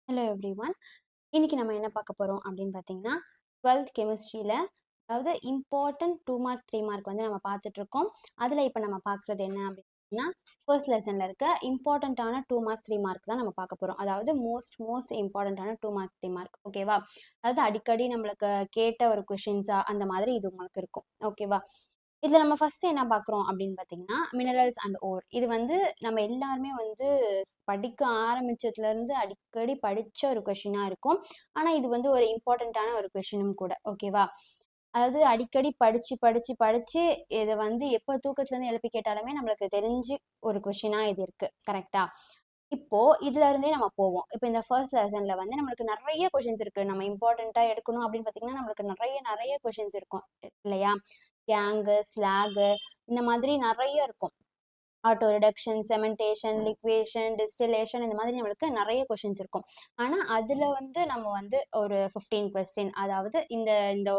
Hello everyone. இன்னைக்கு நம்ம என்ன பார்க்க போறோம் அப்படின்னு பார்த்தீங்கன்னா, 12th கெமிஸ்ட்ரியில அதாவது இம்பார்ட்டன்ட் 2 மார்க் 3 மார்க் வந்து நம்ம பார்த்துட்டு இருக்கோம். அதில் இப்போ நம்ம பார்க்குறது என்ன அப்படின்னா, ஃபர்ஸ்ட் லெசனில் இருக்க இம்பார்ட்டண்ட்டான 2 மார்க் 3 மார்க் தான் நம்ம பார்க்க போகிறோம். அதாவது மோஸ்ட் இம்பார்ட்டண்ட்டான 2 மார்க் 3 மார்க். ஓகேவா? அதாவது அடிக்கடி நம்மளுக்கு கேட்ட ஒரு கொஷின்ஸா அந்த மாதிரி இது உங்களுக்கு இருக்கும். ஓகேவா? இதில் நம்ம ஃபர்ஸ்ட் என்ன பார்க்குறோம் அப்படின்னு பார்த்தீங்கன்னா, மினரல்ஸ் அண்ட் ஓர். இது வந்து நம்ம எல்லாருமே வந்து படிக்க ஆரம்பிச்சதுலேருந்து அடிக்கடி படிச்ச ஒரு கொஷினா இருக்கும். ஆனா இது வந்து ஒரு இம்பார்ட்டன்ட்டான ஒரு கொஷினும் கூட. ஓகேவா? அதாவது அடிக்கடி படிச்சு, படிச்சு, படிச்சு இத வந்து எப்போ தூக்கத்துலேருந்து எழுப்பி கேட்டாலுமே நம்மளுக்கு தெரிஞ்சு ஒரு கொஷினா இது இருக்கு. கரெக்ட்டா? இப்போ இதுல இருந்தே நம்ம போவோம். இப்போ இந்த ஃபர்ஸ்ட் லெசன்ல வந்து நம்மளுக்கு நெறைய கொஷின்ஸ் இருக்கு. நம்ம இம்பார்ட்டன்ட்டா எடுக்கணும் அப்படின்னு பார்த்தீங்கன்னா, நம்மளுக்கு நெறைய கொஷின்ஸ் இருக்கும். இல்லையா? கேங்கு, ஸ்லாகு இந்த மாதிரி நெறைய இருக்கும். ஆட்டோ ரிடக்ஷன், செமெண்டேஷன், லிக்வேஷன், டிஸ்டிலேஷன் இந்த மாதிரி நம்மளுக்கு நெறைய கொஷின்ஸ் இருக்கும். ஆனா, அதுல வந்து நம்ம வந்து ஒரு 15 கொஸ்டின் அதாவது இந்த இந்த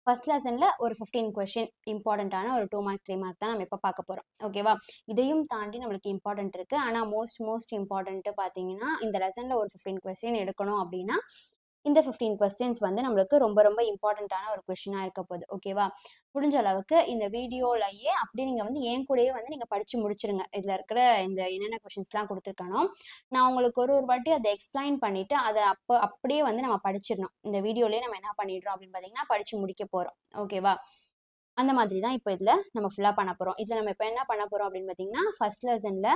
ஃபர்ஸ்ட் லெசன்ல ஒரு 15 கொஸ்டின் இம்பார்ட்டன்ட்டான ஒரு 2 மார்க் 3 மார்க் தான் நம்ம இப்ப பார்க்க போறோம். ஓகேவா? இதையும் தாண்டி நம்மளுக்கு இம்பார்ட்டன்ட் இருக்கு. ஆனா, மோஸ்ட் இம்பார்ட்டன்ட் பார்த்தீங்கன்னா, இந்த லெசன்ல ஒரு 15 கொஸ்டின் எடுக்கணும் அப்படின்னா, இந்த 15 கொஸ்டின்ஸ் வந்து நம்மளுக்கு ரொம்ப இம்பார்ட்டன்ட்டான ஒரு கொஸ்டினா இருக்க போகுது. ஓகேவா? முடிஞ்ச அளவுக்கு இந்த வீடியோலயே அப்படியே நீங்க வந்து என் கூடயே வந்து நீங்க படிச்சு முடிச்சிருங்க. இதுல இருக்கிற இந்த என்னென்ன கொஸ்டின்ஸ்லாம் குடுத்துருக்கானோ, நான் உங்களுக்கு ஒரு வாட்டி அத எக்ஸ்பிளைன் பண்ணிட்டு, அத அப்படியே வந்து நம்ம படிச்சிடணும். இந்த வீடியோலயே நம்ம என்ன பண்ணிடுறோம் அப்படின்னு பார்த்தீங்கன்னா, படிச்சு முடிக்க போறோம். ஓகேவா? அந்த மாதிரி தான் இப்ப இதுல நம்ம ஃபுல்லா பண்ண போறோம். இதுல நம்ம இப்ப என்ன பண்ண போறோம் அப்படின்னு பார்த்தீங்கன்னா, ஃபர்ஸ்ட் லெசன்ல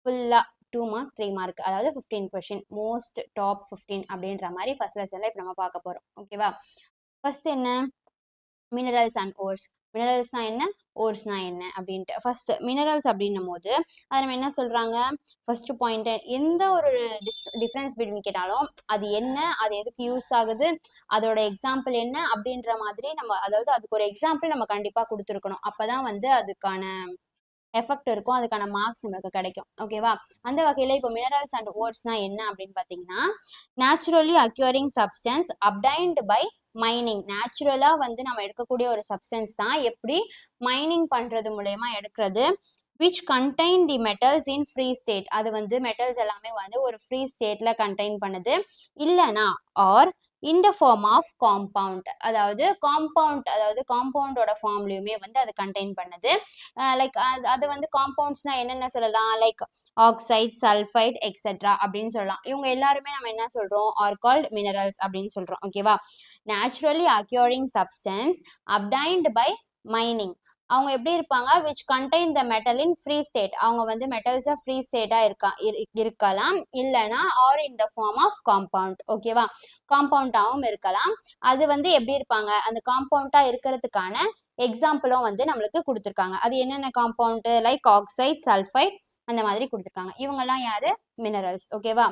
ஃபுல்லா 2 மார்க் 3 மார்க் அதாவது 15 கொஸ்டின் மோஸ்ட் டாப் 15 அப்படின்ற மாதிரி ஃபர்ஸ்ட் லெசன்ல இப்ப நம்ம பார்க்க போறோம். ஓகேவா? ஃபர்ஸ்ட் என்ன? Minerals and ores. மினரல்ஸ்னா என்ன? ஓர்ஸ்னா என்ன அப்படின்ட்டு. ஃபர்ஸ்ட் மினரல்ஸ் அப்படின்னும் போது அது நம்ம என்ன சொல்றாங்க? ஃபர்ஸ்ட் பாயிண்ட் எந்த ஒரு டிஃபரன்ஸ் பிட்வீன் கேட்டாலும் அது என்ன, அது எதுக்கு யூஸ் ஆகுது, அதோட எக்ஸாம்பிள் என்ன அப்படின்ற மாதிரி நம்ம அதாவது அதுக்கு ஒரு எக்ஸாம்பிள் நம்ம கண்டிப்பா கொடுத்துருக்கணும். அப்பதான் வந்து அதுக்கான எஃபெக்ட் இருக்கும். அதுக்கான மார்க்ஸ் நமக்கு கிடைக்கும். ஓகேவா? அந்த வகையில இப்போ மினரல்ஸ் அண்ட் ஓர்ஸ்னா என்ன அப்படின்னு பார்த்தீங்கன்னா, naturally occurring substance obtained by mining. நேச்சுரலா வந்து நம்ம எடுக்கக்கூடிய ஒரு சப்ஸ்டன்ஸ் தான் எப்படி மைனிங் பண்றது மூலயமா எடுக்கிறது. Which contain the metals in free state. அது வந்து மெட்டல்ஸ் எல்லாமே வந்து ஒரு ஃப்ரீ ஸ்டேட்ல கண்டெயின் பண்ணுது. இல்லைனா or in the form of compound. அதாவது காம்பவுண்டோட ஃபார்ம்லயுமே வந்து அது கண்டெயின் பண்ணுது. லைக் அது வந்து காம்பவுண்ட்ஸ்னா என்னென்ன சொல்லலாம்? லைக் ஆக்சைட், சல்ஃபைட் எக்ஸெட்ரா அப்படின்னு சொல்லலாம். இவங்க எல்லாருமே நம்ம என்ன சொல்றோம்? ஆர் கால்ட் மினரல்ஸ் அப்படின்னு சொல்றோம். ஓகேவா? Naturally occurring substance obtained by mining. அவங்க எப்படி இருப்பாங்க? Which contain the metal in free state. அவங்க வந்து மெட்டல்ஸை ஃப்ரீ ஸ்டேட்டா இருக்கலாம். இல்லைனா or in the form of compound. ஓகேவா? காம்பவுண்டாகவும் இருக்கலாம். அது வந்து எப்படி இருப்பாங்க? அந்த காம்பவுண்டா இருக்கிறதுக்கான எக்ஸாம்பிளும் வந்து நம்மளுக்கு கொடுத்துருக்காங்க. அது என்னென்ன காம்பவுண்ட்? லைக் ஆக்சைட், சல்ஃபைட் அந்த மாதிரி கொடுத்துருக்காங்க. இவங்கெல்லாம் யாரு? மினரல்ஸ். ஓகேவா?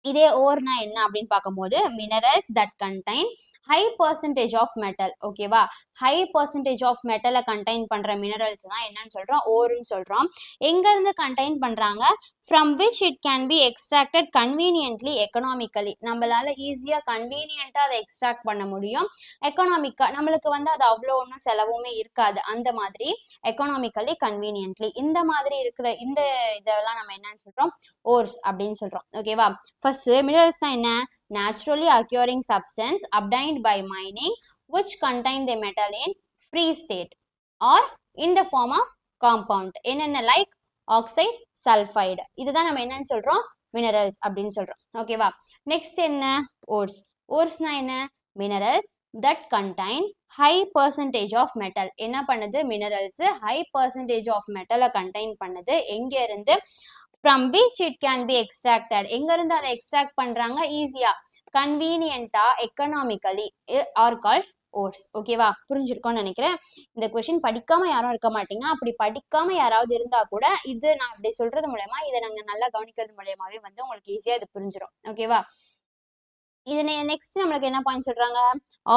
இதே ஓர்னா என்ன அப்படின்னு பார்க்கும்போது minerals that contain high percentage of metal. ஓகேவா? ஹை பர்சன்டேஜ் ஆஃப் மெட்டலை கண்டைன் பண்ற மினரல்ஸ் தான் என்னன்னு சொல்றோம்? ஓர்னு சொல்றோம். எங்க இருந்து கண்டைன் பண்றாங்க? From which it can be extracted conveniently economically. நம்மளால ஈஸியா கன்வீனியன்ட்டா அதை எக்ஸ்ட்ராக்ட் பண்ண முடியும். எக்கனாமிக்கா நம்மளுக்கு வந்து அது அவ்வளோ ஒன்றும் செலவுமே இருக்காது. அந்த மாதிரி எக்கனாமிக்கலி கன்வீனியன்ட்லி இந்த மாதிரி இருக்கிற இந்த இதெல்லாம் நம்ம என்னன்னு சொல்றோம்? ஓர்ஸ் அப்படின்னு சொல்றோம். ஓகேவா? ஃபர்ஸ்ட் மினரல்ஸ்னா என்ன? Naturally occurring substance obtained by mining which contain the metal in free state or in the form of compound. என்னென்ன? Like oxide, sulphide. இதுதான் நம்ம என்னன்னு சொல்றோம்? மினரல்ஸ் அப்படின்னு சொல்றோம். ஓகேவா? நெக்ஸ்ட் என்ன? ஓர்ஸ். ஓர்ஸ்னா என்ன? Minerals that contain high percentage of metal. என்ன பண்ணுது? மினரல்ஸ் ஹை பர்சன்டேஜ் ஆஃப் மெட்டலை கண்டைன் பண்ணுது. எங்க இருந்து? From which it can be extracted. எங்க இருந்து அதை எக்ஸ்ட்ராக்ட் பண்றாங்க? ஈஸியா, கன்வீனியன்ட்டா, எக்கனாமிக்கலி ஆர் கால்ட் ஓர்ஸ். ஓகேவா? புரிஞ்சிருக்கோம்னு நினைக்கிறேன். இந்த கொஸ்டின் படிக்காம யாரும் இருக்க மாட்டீங்க. அப்படி படிக்காம யாராவது இருந்தா கூட இது நான் அப்படி சொல்றது மூலயமா இதை நாங்க நல்லா கவனிக்கிறது மூலயமாவே வந்து உங்களுக்கு ஈஸியா இது புரிஞ்சிடும். ஓகேவா? இது நெக்ஸ்ட் நம்மளுக்கு என்ன பாயிண்ட் சொல்றாங்க?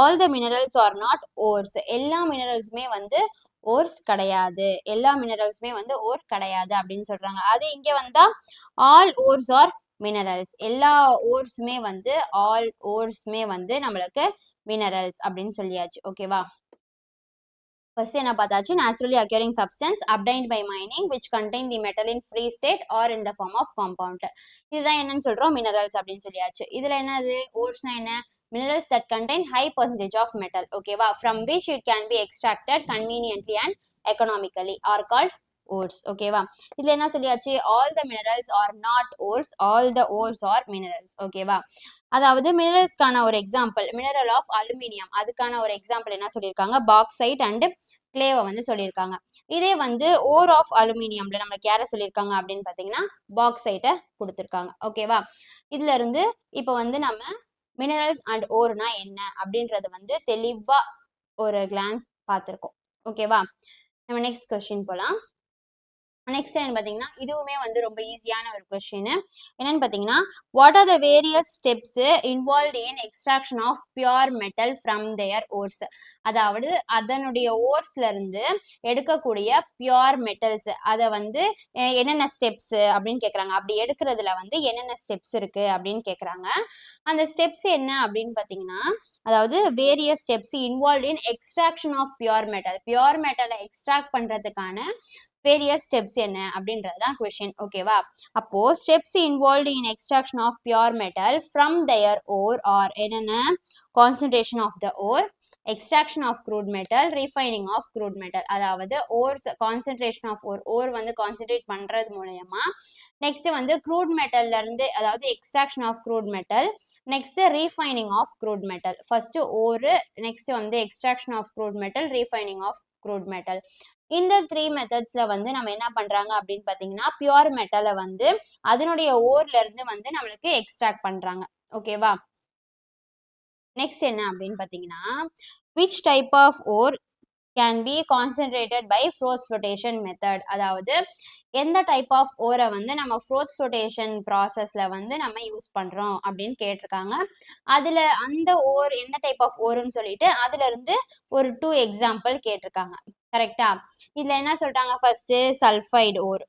All the minerals R not ores. எல்லா மினரல்ஸுமே வந்து ஓர்ஸ் கிடையாது. எல்லா மினரல்ஸுமே வந்து ஓர் கிடையாது அப்படின்னு சொல்றாங்க. அது இங்க வந்தா ஆல் ஓர்ஸ் ஆர் மினரல்ஸ். எல்லா ஓர்ஸுமே வந்து ஆல் ஓர்ஸுமே வந்து நம்மளுக்கு மினரல்ஸ் அப்படின்னு சொல்லியாச்சு. ஓகேவா? ஃபர்ஸ்ட் என்ன பார்த்தாச்சு, naturally occurring substance obtained by mining which contain the metal in free state or in the form of compound. இதுதான் என்னன்னு சொல்றோம், மினரல்ஸ் அப்படின்னு சொல்லியாச்சு. இதுல என்னது ஓர்ஸ்னா என்ன, minerals that contain high percentage of metal, ஓகேவா, from which it can be extracted conveniently and economically are called ores, ஓகேவா. இதுல என்ன சொல்லியாச்சு, all the minerals are not ores, all the ores are minerals, ஓகேவா. அதாவது மினரல்ஸ்க்கான ஒரு எக்ஸாம்பிள் மினரல் ஆஃப் அலுமினியம், அதுக்கான ஒரு எக்ஸாம்பிள் என்ன சொல்லியிருக்காங்க, பாக்சைட் அண்ட் கிளேவை வந்து சொல்லியிருக்காங்க. இதே வந்து ஓர் ஆஃப் அலுமினியம்ல நம்மளுக்கு யாரை சொல்லியிருக்காங்க அப்படின்னு பார்த்தீங்கன்னா பாக்சைட்டை கொடுத்துருக்காங்க, ஓகேவா. இதுல இருந்து இப்போ வந்து நம்ம மினரல்ஸ் அண்ட் ஓர்னா என்ன அப்படின்றது வந்து தெளிவா ஒரு கிளான்ஸ் பார்த்துருக்கோம், ஓகேவா. நம்ம நெக்ஸ்ட் கொஸ்டின் போகலாம். நெக்ஸ்ட் என்ன பார்த்தீங்கன்னா இதுவுமே வந்து ரொம்ப ஈஸியான ஒரு கொஸ்டின். என்னன்னு பார்த்தீங்கன்னா what are the various steps involve in extraction of pure metal from their ores. அதாவது அதனுடைய ஓர்ஸ்ல இருந்து எடுக்கக்கூடிய பியூர் மெட்டல்ஸ் அதை வந்து என்னென்ன ஸ்டெப்ஸ் அப்படின்னு கேட்குறாங்க. அப்படி எடுக்கிறதுல வந்து என்னென்ன ஸ்டெப்ஸ் இருக்கு அப்படின்னு கேட்குறாங்க. அந்த ஸ்டெப்ஸ் என்ன அப்படின்னு பார்த்தீங்கன்னா அதாவது various steps involve in extraction of pure metal, pure மெட்டலை எக்ஸ்ட்ராக்ட் பண்றதுக்கான வேரியஸ் ஸ்டெப்ஸ் என்ன அப்படின்றது தான் கொஸ்டின், ஓகேவா. அப்போ steps involved in extraction of pure metal from their ore are என்னென்ன, concentration of the ore, extraction of crude metal, refining of crude metal. அதாவது ores concentration of ore வந்து concentrate பண்றது மூலயமா, நெக்ஸ்ட் வந்து க்ரூட் மெட்டல்ல இருந்து அதாவது extraction of crude metal, next refining of crude metal. First ore, next வந்து extraction of crude metal, refining of crude metal. இந்த 3 மெத்தட்ஸ்ல வந்து நம்ம என்ன பண்றாங்க அப்படின்னு பாத்தீங்கன்னா பியூர் மெட்டலை வந்து அதனுடைய ஓர்ல இருந்து வந்து நம்மளுக்கு எக்ஸ்ட்ராக்ட் பண்றாங்க, ஓகேவா. நெக்ஸ்ட் என்ன அப்படின்னு பாத்தீங்கன்னா which type of ore can be concentrated by Froth flotation method. அதாவது எந்த டைப் ஆஃப் ஓரை வந்து நம்ம Froth flotation ப்ராசஸ்ல வந்து நம்ம யூஸ் பண்றோம் அப்படின்னு கேட்டிருக்காங்க. அதுல அந்த ஓர் எந்த டைப் ஆஃப் ஓருன்னு சொல்லிட்டு அதுல இருந்து ஒரு 2 எக்ஸாம்பிள் கேட்டிருக்காங்க, கரெக்டா. இதுல என்ன சொல்றாங்க, ஃபர்ஸ்ட் சல்ஃபைடு ஓர்,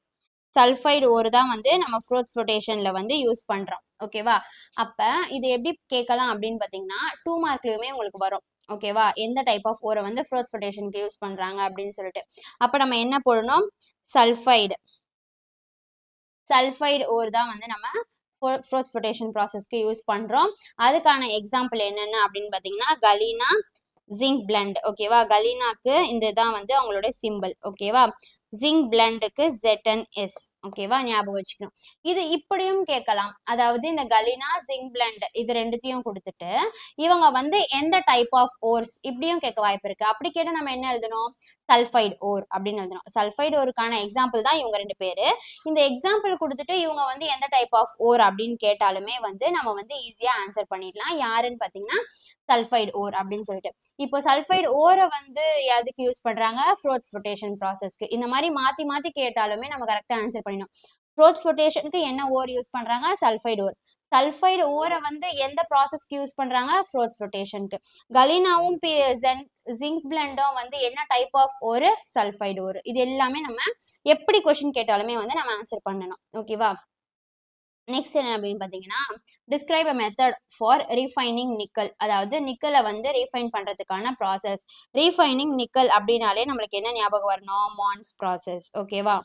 சல்ஃபைடு ஓர் தான் வந்து நம்ம Froth flotationல வந்து யூஸ் பண்றோம், ஓகேவா. அப்ப இது எப்படி கேட்கலாம் அப்படின்னு பாத்தீங்கன்னா 2 மார்க்லயுமே உங்களுக்கு வரும், ஓகேவா. எந்த டைப் ஆஃப் ஓரை வந்து Froth flotationக்கு யூஸ் பண்றாங்க அப்படின்னு சொல்லிட்டு. அப்ப நம்ம என்ன போடணும், சல்ஃபைடு, சல்ஃபைடு ஓர் தான் வந்து நம்ம Froth flotation ப்ராசஸ்க்கு யூஸ் பண்றோம். அதுக்கான எக்ஸாம்பிள் என்னென்ன அப்படின்னு பாத்தீங்கன்னா கலீனா, ஜிங்க் பிளண்ட், ஓகேவா. கலீனாக்கு இந்த தான் வந்து அவங்களோட சிம்பிள், ஓகேவா. ஜிங்க் பிளண்டுக்கு ZnS, ஓகேவா, ஞாபகம் வச்சுக்கணும். இது இப்படியும் கேட்கலாம், அதாவது இந்த கலினா ஜிங்க் பிளண்ட் இது ரெண்டுத்தையும் கொடுத்துட்டு இவங்க வந்து எந்த டைப் ஆஃப் ஓர்ஸ் இப்படியும் கேட்க வாய்ப்பு இருக்கு. அப்படி கேட்டா நம்ம என்ன எழுதணும், சல்ஃபைடு ஓர் அப்படின்னு எழுதணும். சல்ஃபைடு ஓருக்கான எக்ஸாம்பிள் தான் இவங்க 2 பேரு. இந்த எக்ஸாம்பிள் கொடுத்துட்டு இவங்க வந்து எந்த டைப் ஆஃப் ஓர் அப்படின்னு கேட்டாலுமே வந்து நம்ம வந்து ஈஸியா ஆன்சர் பண்ணிடலாம். யாருன்னு பாத்தீங்கன்னா சல்ஃபைடு ஓர் அப்படின்னு சொல்லிட்டு. இப்போ சல்ஃபைடு ஓரை வந்து எதுக்கு யூஸ் பண்றாங்க, Froth flotation ப்ராசஸ்க்கு. இந்த மாதிரி மாத்தி மாத்தி கேட்டாலுமே நம்ம கரெக்டா ஆன்சர் பண்ணிடணும். Froth flotationக்கு என்ன ஓர் யூஸ் பண்றாங்க, சல்ஃபைடு ஓர். சல்ஃபைடு ஓரை வந்து எந்த ப்ராசஸ்க்கு யூஸ் பண்றாங்க, Froth flotationக்கு. கலீனாவும் ஜிங்க் பிளண்டும் வந்து என்ன டைப் ஆஃப் ஓர், சல்ஃபைடு ஓர். இது எல்லாமே நம்ம எப்படி கொஸ்டின் கேட்டாலுமே வந்து நம்ம ஆன்சர் பண்ணணும், ஓகேவா. நெக்ஸ்ட் என்ன அப்படின்னு பார்த்தீங்கன்னா describe a method for refining nickel. அதாவது நிக்கலை வந்து ரீஃபைன் பண்ணுறதுக்கான ப்ராசஸ். ரீஃபைனிங் நிக்கல் அப்படின்னாலே நம்மளுக்கு என்ன ஞாபகம் வரணும், மான்ஸ் ப்ராசஸ், ஓகேவா.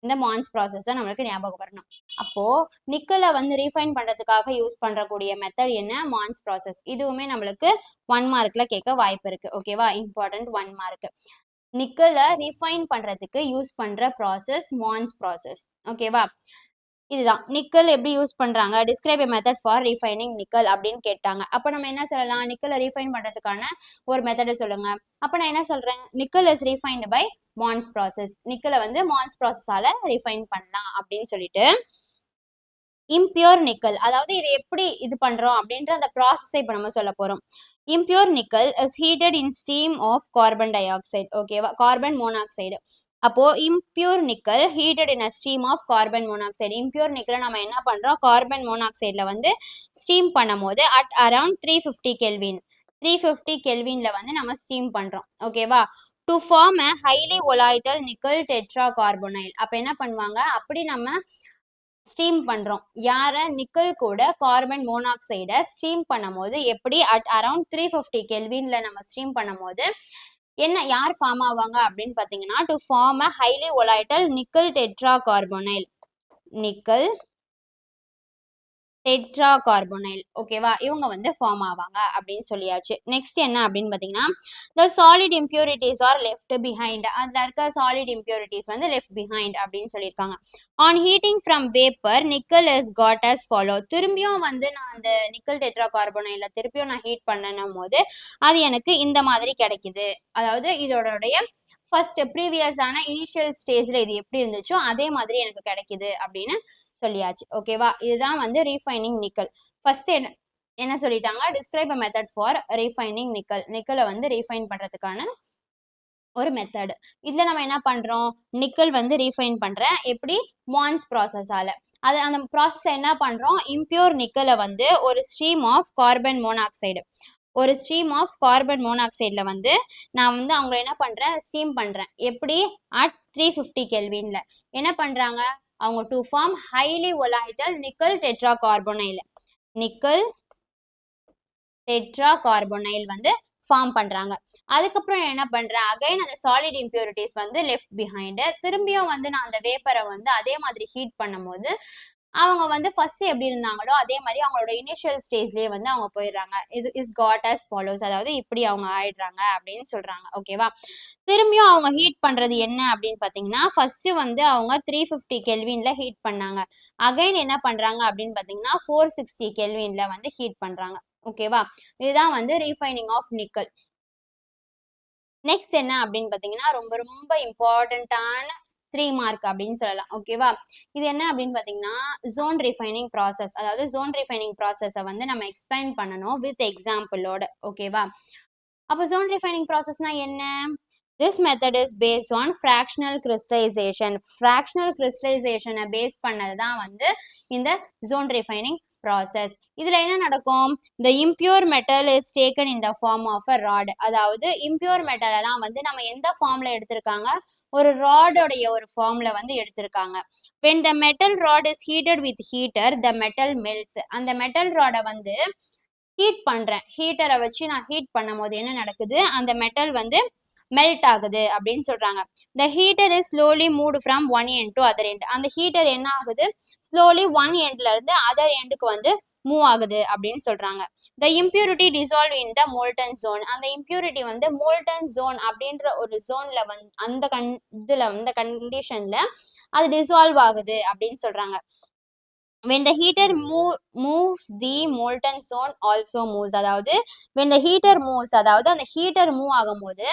இந்த மான்ஸ் ப்ராசஸ் தான் நம்மளுக்கு ஞாபகம் வரணும். அப்போ நிக்கலை வந்து ரீஃபைன் பண்ணுறதுக்காக யூஸ் பண்ணக்கூடிய மெத்தட் என்ன, மான்ஸ் ப்ராசஸ். இதுவுமே நம்மளுக்கு 1 மார்க்ல கேட்க வாய்ப்பு இருக்கு, ஓகேவா. Important 1 mark. நிக்கலை ரீஃபைன் பண்ணுறதுக்கு யூஸ் பண்ணுற ப்ராசஸ் மான்ஸ் ப்ராசஸ், ஓகேவா. இதுதான் நிக்கல் எப்படி யூஸ் பண்றாங்க, describe a method for refining nickel அப்படின்னு கேட்டாங்க. அப்ப நம்ம என்ன சொல்லலாம், நிக்கலை ரீஃபைன் பண்றதுக்கான ஒரு மெத்தடை சொல்லுங்க. அப்ப நான் என்ன சொல்றேன், nickel is refined by Mond's process. நிக்கலை வந்து மான்ஸ் ப்ராசஸால ரீஃபைன் பண்ணலாம் அப்படின்னு சொல்லிட்டு. இம்பியூர் நிக்கல், அதாவது இது எப்படி இது பண்றோம் அப்படின்ற அந்த ப்ராசஸை இப்ப நம்ம சொல்ல போறோம். Impure nickel is heated in steam of carbon dioxide, ஓகேவா, கார்பன் மோனாக்சைடு. அப்போ impure nickel heated in a steam of carbon monoxide. Impure நிக்கலை நம்ம என்ன பண்றோம், கார்பன் மோனாக்சைட்ல வந்து ஸ்டீம் பண்ணும் போது அட் அரௌண்ட் 350 கெல்வின், 350 கெல்வின்ல வந்து நம்ம ஸ்டீம் பண்றோம், ஓகேவா. To form a highly volatile nickel tetracarbonyl. அப்ப என்ன பண்ணுவாங்க, அப்படி நம்ம ஸ்டீம் பண்றோம் யார, நிக்கல் கூட கார்பன் மோனாக்சைடை ஸ்டீம் பண்ணும் போது எப்படி அட் அரௌண்ட் 350 கெல்வின்ல நம்ம ஸ்டீம் பண்ணும் போது என்ன யார் ஃபார்ம் ஆவாங்க அப்படின்னு பார்த்தீங்கன்னா to form a highly volatile nickel tetracarbonyl. Nickel tetracarbonyl. ஓகேவா, இவங்க வந்து ஃபார்ம் ஆவாங்க அப்படின்னு சொல்லியாச்சு. நெக்ஸ்ட் என்ன அப்படின்னு பார்த்தீங்கன்னா the solid impurities are left behind. அதில் இருக்க சாலிட் இம்பியூரிட்டிஸ் வந்து லெஃப்ட் பிஹைண்ட் அப்படின்னு சொல்லியிருக்காங்க. On heating from vapour nickel is got as follow. திரும்பியும் வந்து நான் அந்த நிக்கல் டெட்ரா கார்போனைல திருப்பியும் நான் ஹீட் பண்ணணும் போது அது எனக்கு இந்த மாதிரி கிடைக்குது. அதாவது இதோடைய ஃபர்ஸ்ட் ப்ரீவியஸான இனிஷியல் ஸ்டேஜில் இது எப்படி இருந்துச்சோ அதே மாதிரி எனக்கு கிடைக்குது அப்படின்னு சொல்லியாச்சு. ஓகேவா, இதுதான் வந்து ரீஃபைனிங் நிக்கல். ஃபர்ஸ்ட் என்ன சொல்லிட்டாங்க, describe a method for refining nickel. நிக்கலை வந்து ரீஃபைன் பண்ணுறதுக்கான ஒரு மெத்தட். இதில் நம்ம என்ன பண்ணுறோம், நிக்கல் வந்து ரீஃபைன் பண்ணுறேன் எப்படி, மான்ஸ் ப்ராசஸால். அது அந்த ப்ராசஸில் என்ன பண்ணுறோம், இம்பியூர் நிக்கலை வந்து ஒரு ஸ்ட்ரீம் ஆஃப் கார்பன் மோனாக்சைடு வந்து நான் வந்து அவங்க என்ன பண்ணுறேன், ஸ்டீம் பண்ணுறேன். எப்படி, அட் 350 கெல்வின்ல என்ன பண்ணுறாங்க அவங்க, to form highly volatile nickel tetracarbonyl. Nickel tetracarbonyl வந்து ஃபார்ம் பண்றாங்க. அதுக்கப்புறம் என்ன பண்றேன், அகைன் அந்த சாலிட் இம்பியூரிட்டிஸ் வந்து லெஃப்ட் பிஹைண்ட். திரும்பியும் வந்து நான் அந்த வேப்பரை வந்து அதே மாதிரி ஹீட் பண்ணும் போது அவங்க வந்து ஃபர்ஸ்ட் எப்படி இருந்தாங்களோ அதே மாதிரி அவங்களோட இனிஷியல் ஸ்டேஜ்லயே வந்து அவங்க போயிடுறாங்க. இது இஸ் காட் அஸ் ஃபாலோஸ், அதாவது இப்படி அவங்க ஆயிடுறாங்க அப்படின்னு சொல்றாங்க. ஓகேவா, திரும்பியும் அவங்க ஹீட் பண்றது என்ன அப்படின்னு பாத்தீங்கன்னா ஃபர்ஸ்ட் வந்து அவங்க 350 கெல்வின்ல ஹீட் பண்ணாங்க. அகைன் என்ன பண்றாங்க அப்படின்னு பாத்தீங்கன்னா 460 கெல்வின்ல வந்து ஹீட் பண்றாங்க. ஓகேவா, இதுதான் வந்து ரீஃபைனிங் ஆஃப் நிக்கல். நெக்ஸ்ட் என்ன அப்படின்னு பாத்தீங்கன்னா ரொம்ப ரொம்ப இம்பார்ட்டன்டான 3 மார்க் அப்படின்னு சொல்லலாம். ஓகேவா, இது என்ன அப்படின்னு பாத்தீங்கன்னா ஜோன் ரிஃபைனிங் ப்ராசஸ். அதாவது ஜோன் ரிஃபைனிங் ப்ராசஸை வந்து நம்ம எக்ஸ்பிளைன் பண்ணணும் வித் எக்ஸாம்பிளோட. ஓகேவா, அப்போ ஜோன் ரிஃபைனிங் ப்ராசஸ்னா என்ன, this method is based on fractional crystallization. fractional crystallization base பண்ணது தான் வந்து இந்த zone refining process. இதுல என்ன நடக்கும், the impure metal is taken in the form of a rod. அதாவது impure metal எல்லாம் வந்து நம்ம எந்த ஃபார்ம்ல எடுத்திருக்காங்க, ஒரு ராடோடைய ஒரு ஃபார்ம்ல வந்து எடுத்திருக்காங்க. when the metal rod is heated with heater the metal melts. அந்த மெட்டல் ராடை வந்து ஹீட் பண்றேன், ஹீட்டரை வச்சு நான் ஹீட் பண்ணும் போது என்ன நடக்குது, அந்த மெட்டல் வந்து மெல்ட் ஆகுது அப்படின்னு சொல்றாங்க. the heater is slowly moved from one end to other end. அந்த ஹீட்டர் என்ன ஆகுது, slowly one endல இருந்து other endக்கு வந்து மூவ் ஆகுது அப்படின்னு சொல்றாங்க. the impurity dissolve in the molten zone. அந்த impurity வந்து molten zone அப்படின்ற ஒரு ஜோன்ல வந்து அந்த கண்டிஷன்ல அது டிசால்வ் ஆகுது அப்படின்னு சொல்றாங்க. when the heater moves the molten zone also moves. அதாவது when the heater moves, அதாவது அந்த ஹீட்டர் மூவ் ஆகும்போது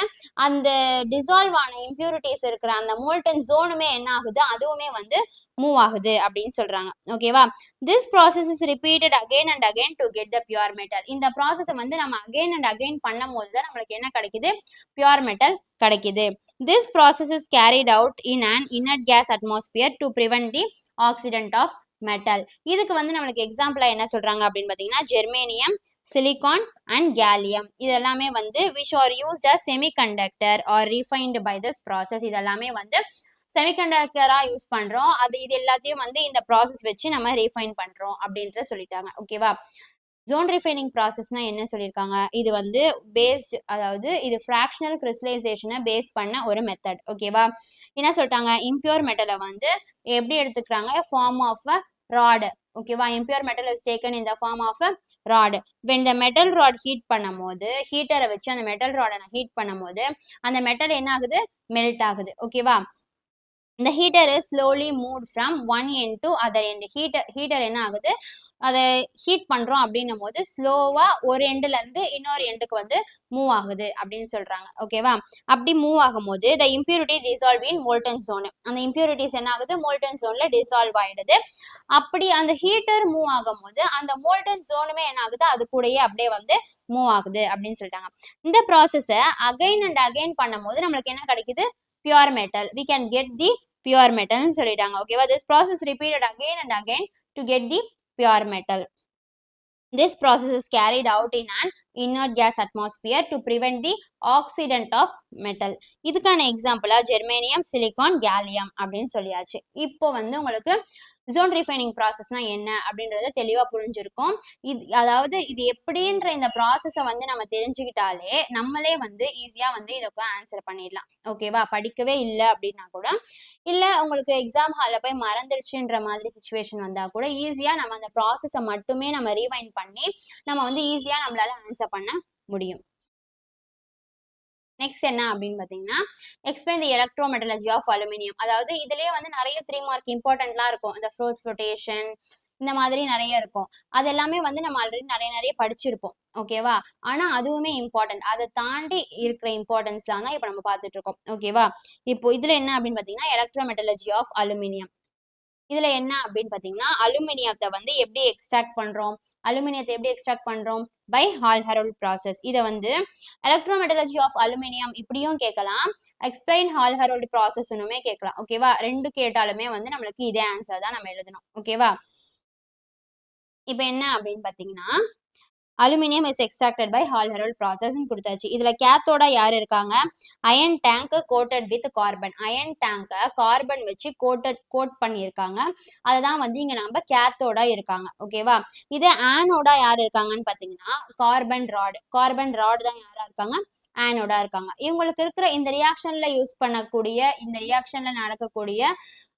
அந்த டிசால்வ் ஆன இம்பியூரிட்டிஸ் இருக்கிற அந்த மோல்டன் ஜோனுமே என்ன ஆகுது, அதுவுமே வந்து மூவ் ஆகுது அப்படின்னு சொல்றாங்க. ஓகேவா, this process is repeated again and again to get the pure metal. இந்த ப்ராசஸை வந்து நம்ம அகைன் அண்ட் அகைன் பண்ணும் போது தான் நம்மளுக்கு என்ன கிடைக்குது, பியூர் மெட்டல் கிடைக்குது. This process is carried out in an inert gas atmosphere to prevent the oxidation of metal. இதுக்கு வந்து நம்மளுக்கு எக்ஸாம்பிளா என்ன சொல்றாங்க அப்படின்னு பாத்தீங்கன்னா ஜெர்மேனியம், சிலிகான் அண்ட் கேலியம். இதெல்லாமே வந்து which are used as semiconductor or refined by this process. இதெல்லாமே வந்து செமிகண்டக்டரா யூஸ் பண்றோம். இது எல்லாத்தையும் வந்து இந்த ப்ராசஸ் வச்சு நம்ம ரீஃபைன் பண்றோம் அப்படின்ற சொல்லிட்டாங்க. ஓகேவா, ஜோன் ரிஃபைனிங் ப்ராசஸ்னா என்ன சொல்லியிருக்காங்க, இது வந்து பேஸ்ட், அதாவது இது ஃப்ராக்ஷனல் கிறிஸ்டலைசேஷனை பேஸ் பண்ண ஒரு மெத்தட். ஓகேவா, என்ன சொல்லிட்டாங்க, இம்பியூர் மெட்டலை வந்து எப்படி எடுத்துக்கிறாங்க, ஃபார்ம் ஆஃப் அ ராட். ஓகேவா, impure metal is taken in the form of a rod. when the metal rod heat பண்ணும் போது, ஹீட்டரை வச்சு அந்த மெட்டல் ராடை நான் ஹீட் பண்ணும் போது அந்த மெட்டல் என்ன ஆகுது, மெல்ட் ஆகுது. ஓகேவா, the heater is slowly moved from one end to other end. Heater என்ன ஆகுது, அதை ஹீட் பண்றோம் அப்படின்னும் போது ஸ்லோவா ஒரு எண்ட்ல இருந்து இன்னொரு எண்டுக்கு வந்து மூவ் ஆகுது அப்படின்னு சொல்றாங்க. ஓகேவா, அப்படி மூவ் ஆகும்போது the impurity dissolve in molten zone. அந்த இம்பியூரிட்டிஸ் என்ன ஆகுது, மோல்டன் ஜோன்ல டிசால்வ் ஆயிடுது. அப்படி அந்த ஹீட்டர் மூவ் ஆகும் போது அந்த மோல்டன் ஜோனுமே என்ன ஆகுது, அது கூடயே அப்படியே வந்து மூவ் ஆகுது அப்படின்னு சொல்லிட்டாங்க. இந்த ப்ராசஸை அகைன் அண்ட் அகைன் பண்ணும் போது நம்மளுக்கு என்ன கிடைக்குது, pure metal. we can get the pure metal ன்னு சொல்லிட்டாங்க. ஓகேவா, this process repeated again and again to get the pure metal. This process is carried out in an inert gas atmosphere to prevent the oxidant of metal. இதுக்கான எக்ஸாம்பிளா germanium, silicon, gallium அப்படின்னு சொல்லியாச்சு. இப்போ வந்து உங்களுக்கு ஜோன் ரிஃபைனிங் ப்ராசஸ்னா என்ன அப்படின்றத தெளிவா புரிஞ்சிருக்கும். அதாவது இது எப்படின்ற இந்த ப்ராசஸை வந்து நம்ம தெரிஞ்சுக்கிட்டாலே நம்மளே வந்து ஈஸியா வந்து இதுக்கு ஆன்சர் பண்ணிடலாம். ஓகேவா? படிக்கவே இல்லை அப்படின்னா கூட, இல்ல உங்களுக்கு எக்ஸாம் ஹாலில் போய் மறந்துடுச்சுன்ற மாதிரி சுச்சுவேஷன் வந்தா கூட ஈஸியா நம்ம அந்த ப்ராசஸை மட்டுமே நம்ம ரீவைண்ட் பண்ணி நம்ம வந்து ஈஸியா நம்மளால ஆன்சர் பண்ண முடியும். நெக்ஸ்ட் என்ன அப்படின்னு பார்த்தீங்கன்னா, எக்ஸ்பிளைன் தி எலக்ட்ரோமெட்டலர்ஜி ஆஃப் அலுமினியம். அதாவது இதுலயே வந்து நிறைய 3 மார்க் இம்பார்ட்டன்ட்லாம் இருக்கும். இந்த ஃப்ளோட்டேஷன் இந்த மாதிரி நிறைய இருக்கும். அது எல்லாமே வந்து நம்ம ஆல்ரெடி நிறைய படிச்சிருப்போம். ஓகேவா? ஆனா அதுவுமே இம்பார்ட்டன்ட். அதை தாண்டி இருக்கிற இம்பார்ட்டன்ஸ்லாம் தான் இப்போ நம்ம பார்த்துட்டு இருக்கோம். ஓகேவா? இப்போ இதுல என்ன அப்படின்னு பார்த்தீங்கன்னா, எலக்ட்ரோமெட்டலர்ஜி ஆஃப் அலுமினியம். இதுல என்ன அப்படின்னு பாத்தீங்கன்னா, அலுமினியத்தை வந்து எப்படி எக்ஸ்ட்ராக்ட் பண்றோம் பை ஹால் ஹெரோல்ட் ப்ராசஸ். இதை வந்து எலக்ட்ரோமெட்டலர்ஜி ஆஃப் அலுமினியம் இப்படியும் கேட்கலாம், எக்ஸ்பிளைன் ஹால் ஹெரோல்ட் ப்ராசஸ்னுமே கேட்கலாம். ஓகேவா? ரெண்டு கேட்டாலுமே வந்து நம்மளுக்கு இதே ஆன்சர் தான் நம்ம எழுதணும். ஓகேவா? இப்போ என்ன அப்படின்னு பாத்தீங்கன்னா, aluminium is extracted by Hall Heroult process கொடுத்தாச்சு. இதுல கேத்தோட யார் இருக்காங்க? Iron tank coated with carbon. Iron டேங்கை கார்பன் வச்சு கோட் பண்ணியிருக்காங்க. அதுதான் வந்து இங்க நம்ம கேத்தோட இருக்காங்க. ஓகேவா? இது ஆனோடா யார் இருக்காங்கன்னு பாத்தீங்கன்னா, கார்பன் ராட் தான் யாரா இருக்காங்க? ஆனோடா இருக்காங்க. இவங்களுக்கு இருக்கிற இந்த ரியாக்ஷன்ல யூஸ் பண்ணக்கூடிய, இந்த ரியாக்ஷன்ல நடக்கக்கூடிய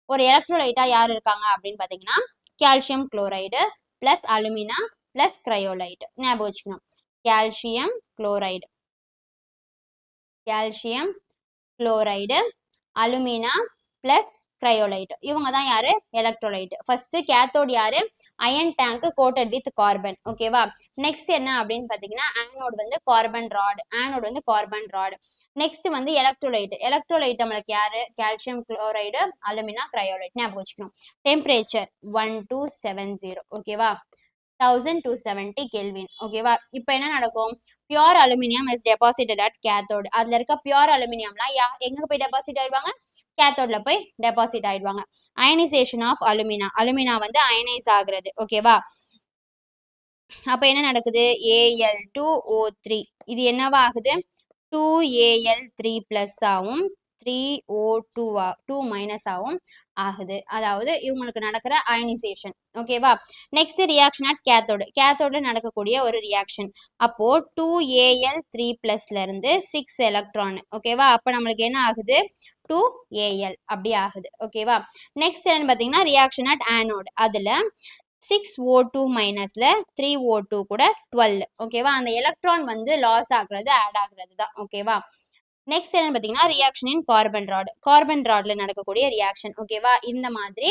ஒரு எலக்ட்ரோலைட்டா யார் இருக்காங்க அப்படின்னு பாத்தீங்கன்னா, calcium chloride plus alumina plus cryolite. ஞாபகம் வச்சுக்கணும். Calcium chloride, alumina plus cryolite. இவங்க தான் யாரு? எலக்ட்ரோலைட். ஃபர்ஸ்ட் கேத்தோட் யாரு? Iron tank coated with carbon. ஓகேவா? நெக்ஸ்ட் என்ன அப்படின்னு பாத்தீங்கன்னா, ஆனோட் வந்து கார்பன் ராட். நெக்ஸ்ட் வந்து எலக்ட்ரோலைட் நம்மளுக்கு யாரு? Calcium chloride, alumina, cryolite. ஞாபகம் வச்சுக்கணும். டெம்பரேச்சர் 1270. ஓகேவா? 1270 கெல்வின். ஓகேவா? இப்போ என்ன நடக்கும்? Pure aluminium is deposited at cathode. அதுல இருக்க பியூர் அலுமினியம்லாம் எங்க போய் டெபாசிட் ஆயிடுவாங்க? கேத்தோட்ல போய் டெபாசிட் ஆயிடுவாங்க. அயனைசேஷன் ஆஃப் அலுமினா வந்து அயனைஸ் ஆகுறது. ஓகேவா? அப்ப என்ன நடக்குது? Al2O3. இது என்னவா ஆகுது? 2Al3+ ஆகும், 3O2 ஆகும் ஆகுது. அதாவது இவங்களுக்கு நடக்கிற அயனைசேஷன். ஓகேவா? நெக்ஸ்ட் ரியாக்ஷன் அட் கேத்தோடு நடக்கக்கூடிய ஒரு ரியாக்ஷன். அப்போ 2Al3+ இருந்து 6 எலக்ட்ரான். ஓகேவா? அப்ப நம்மளுக்கு என்ன ஆகுது? 2Al அப்படி ஆகுது. ஓகேவா? நெக்ஸ்ட் என்னன்னு பாத்தீங்கன்னா, ரியாக்ஷன் அட் ஆனோட். அதுல 6O2- 3O2 கூட 12. ஓகேவா? அந்த எலக்ட்ரான் வந்து லாஸ் ஆகுறது, ஆட் ஆகுறது தான். ஓகேவா? நெக்ஸ்ட் என்னன்னு பாத்தீங்கன்னா, ரியாக்ஷன் இன் கார்பன் ராட்ல நடக்கக்கூடிய ரியாக்ஷன். ஓகேவா? இந்த மாதிரி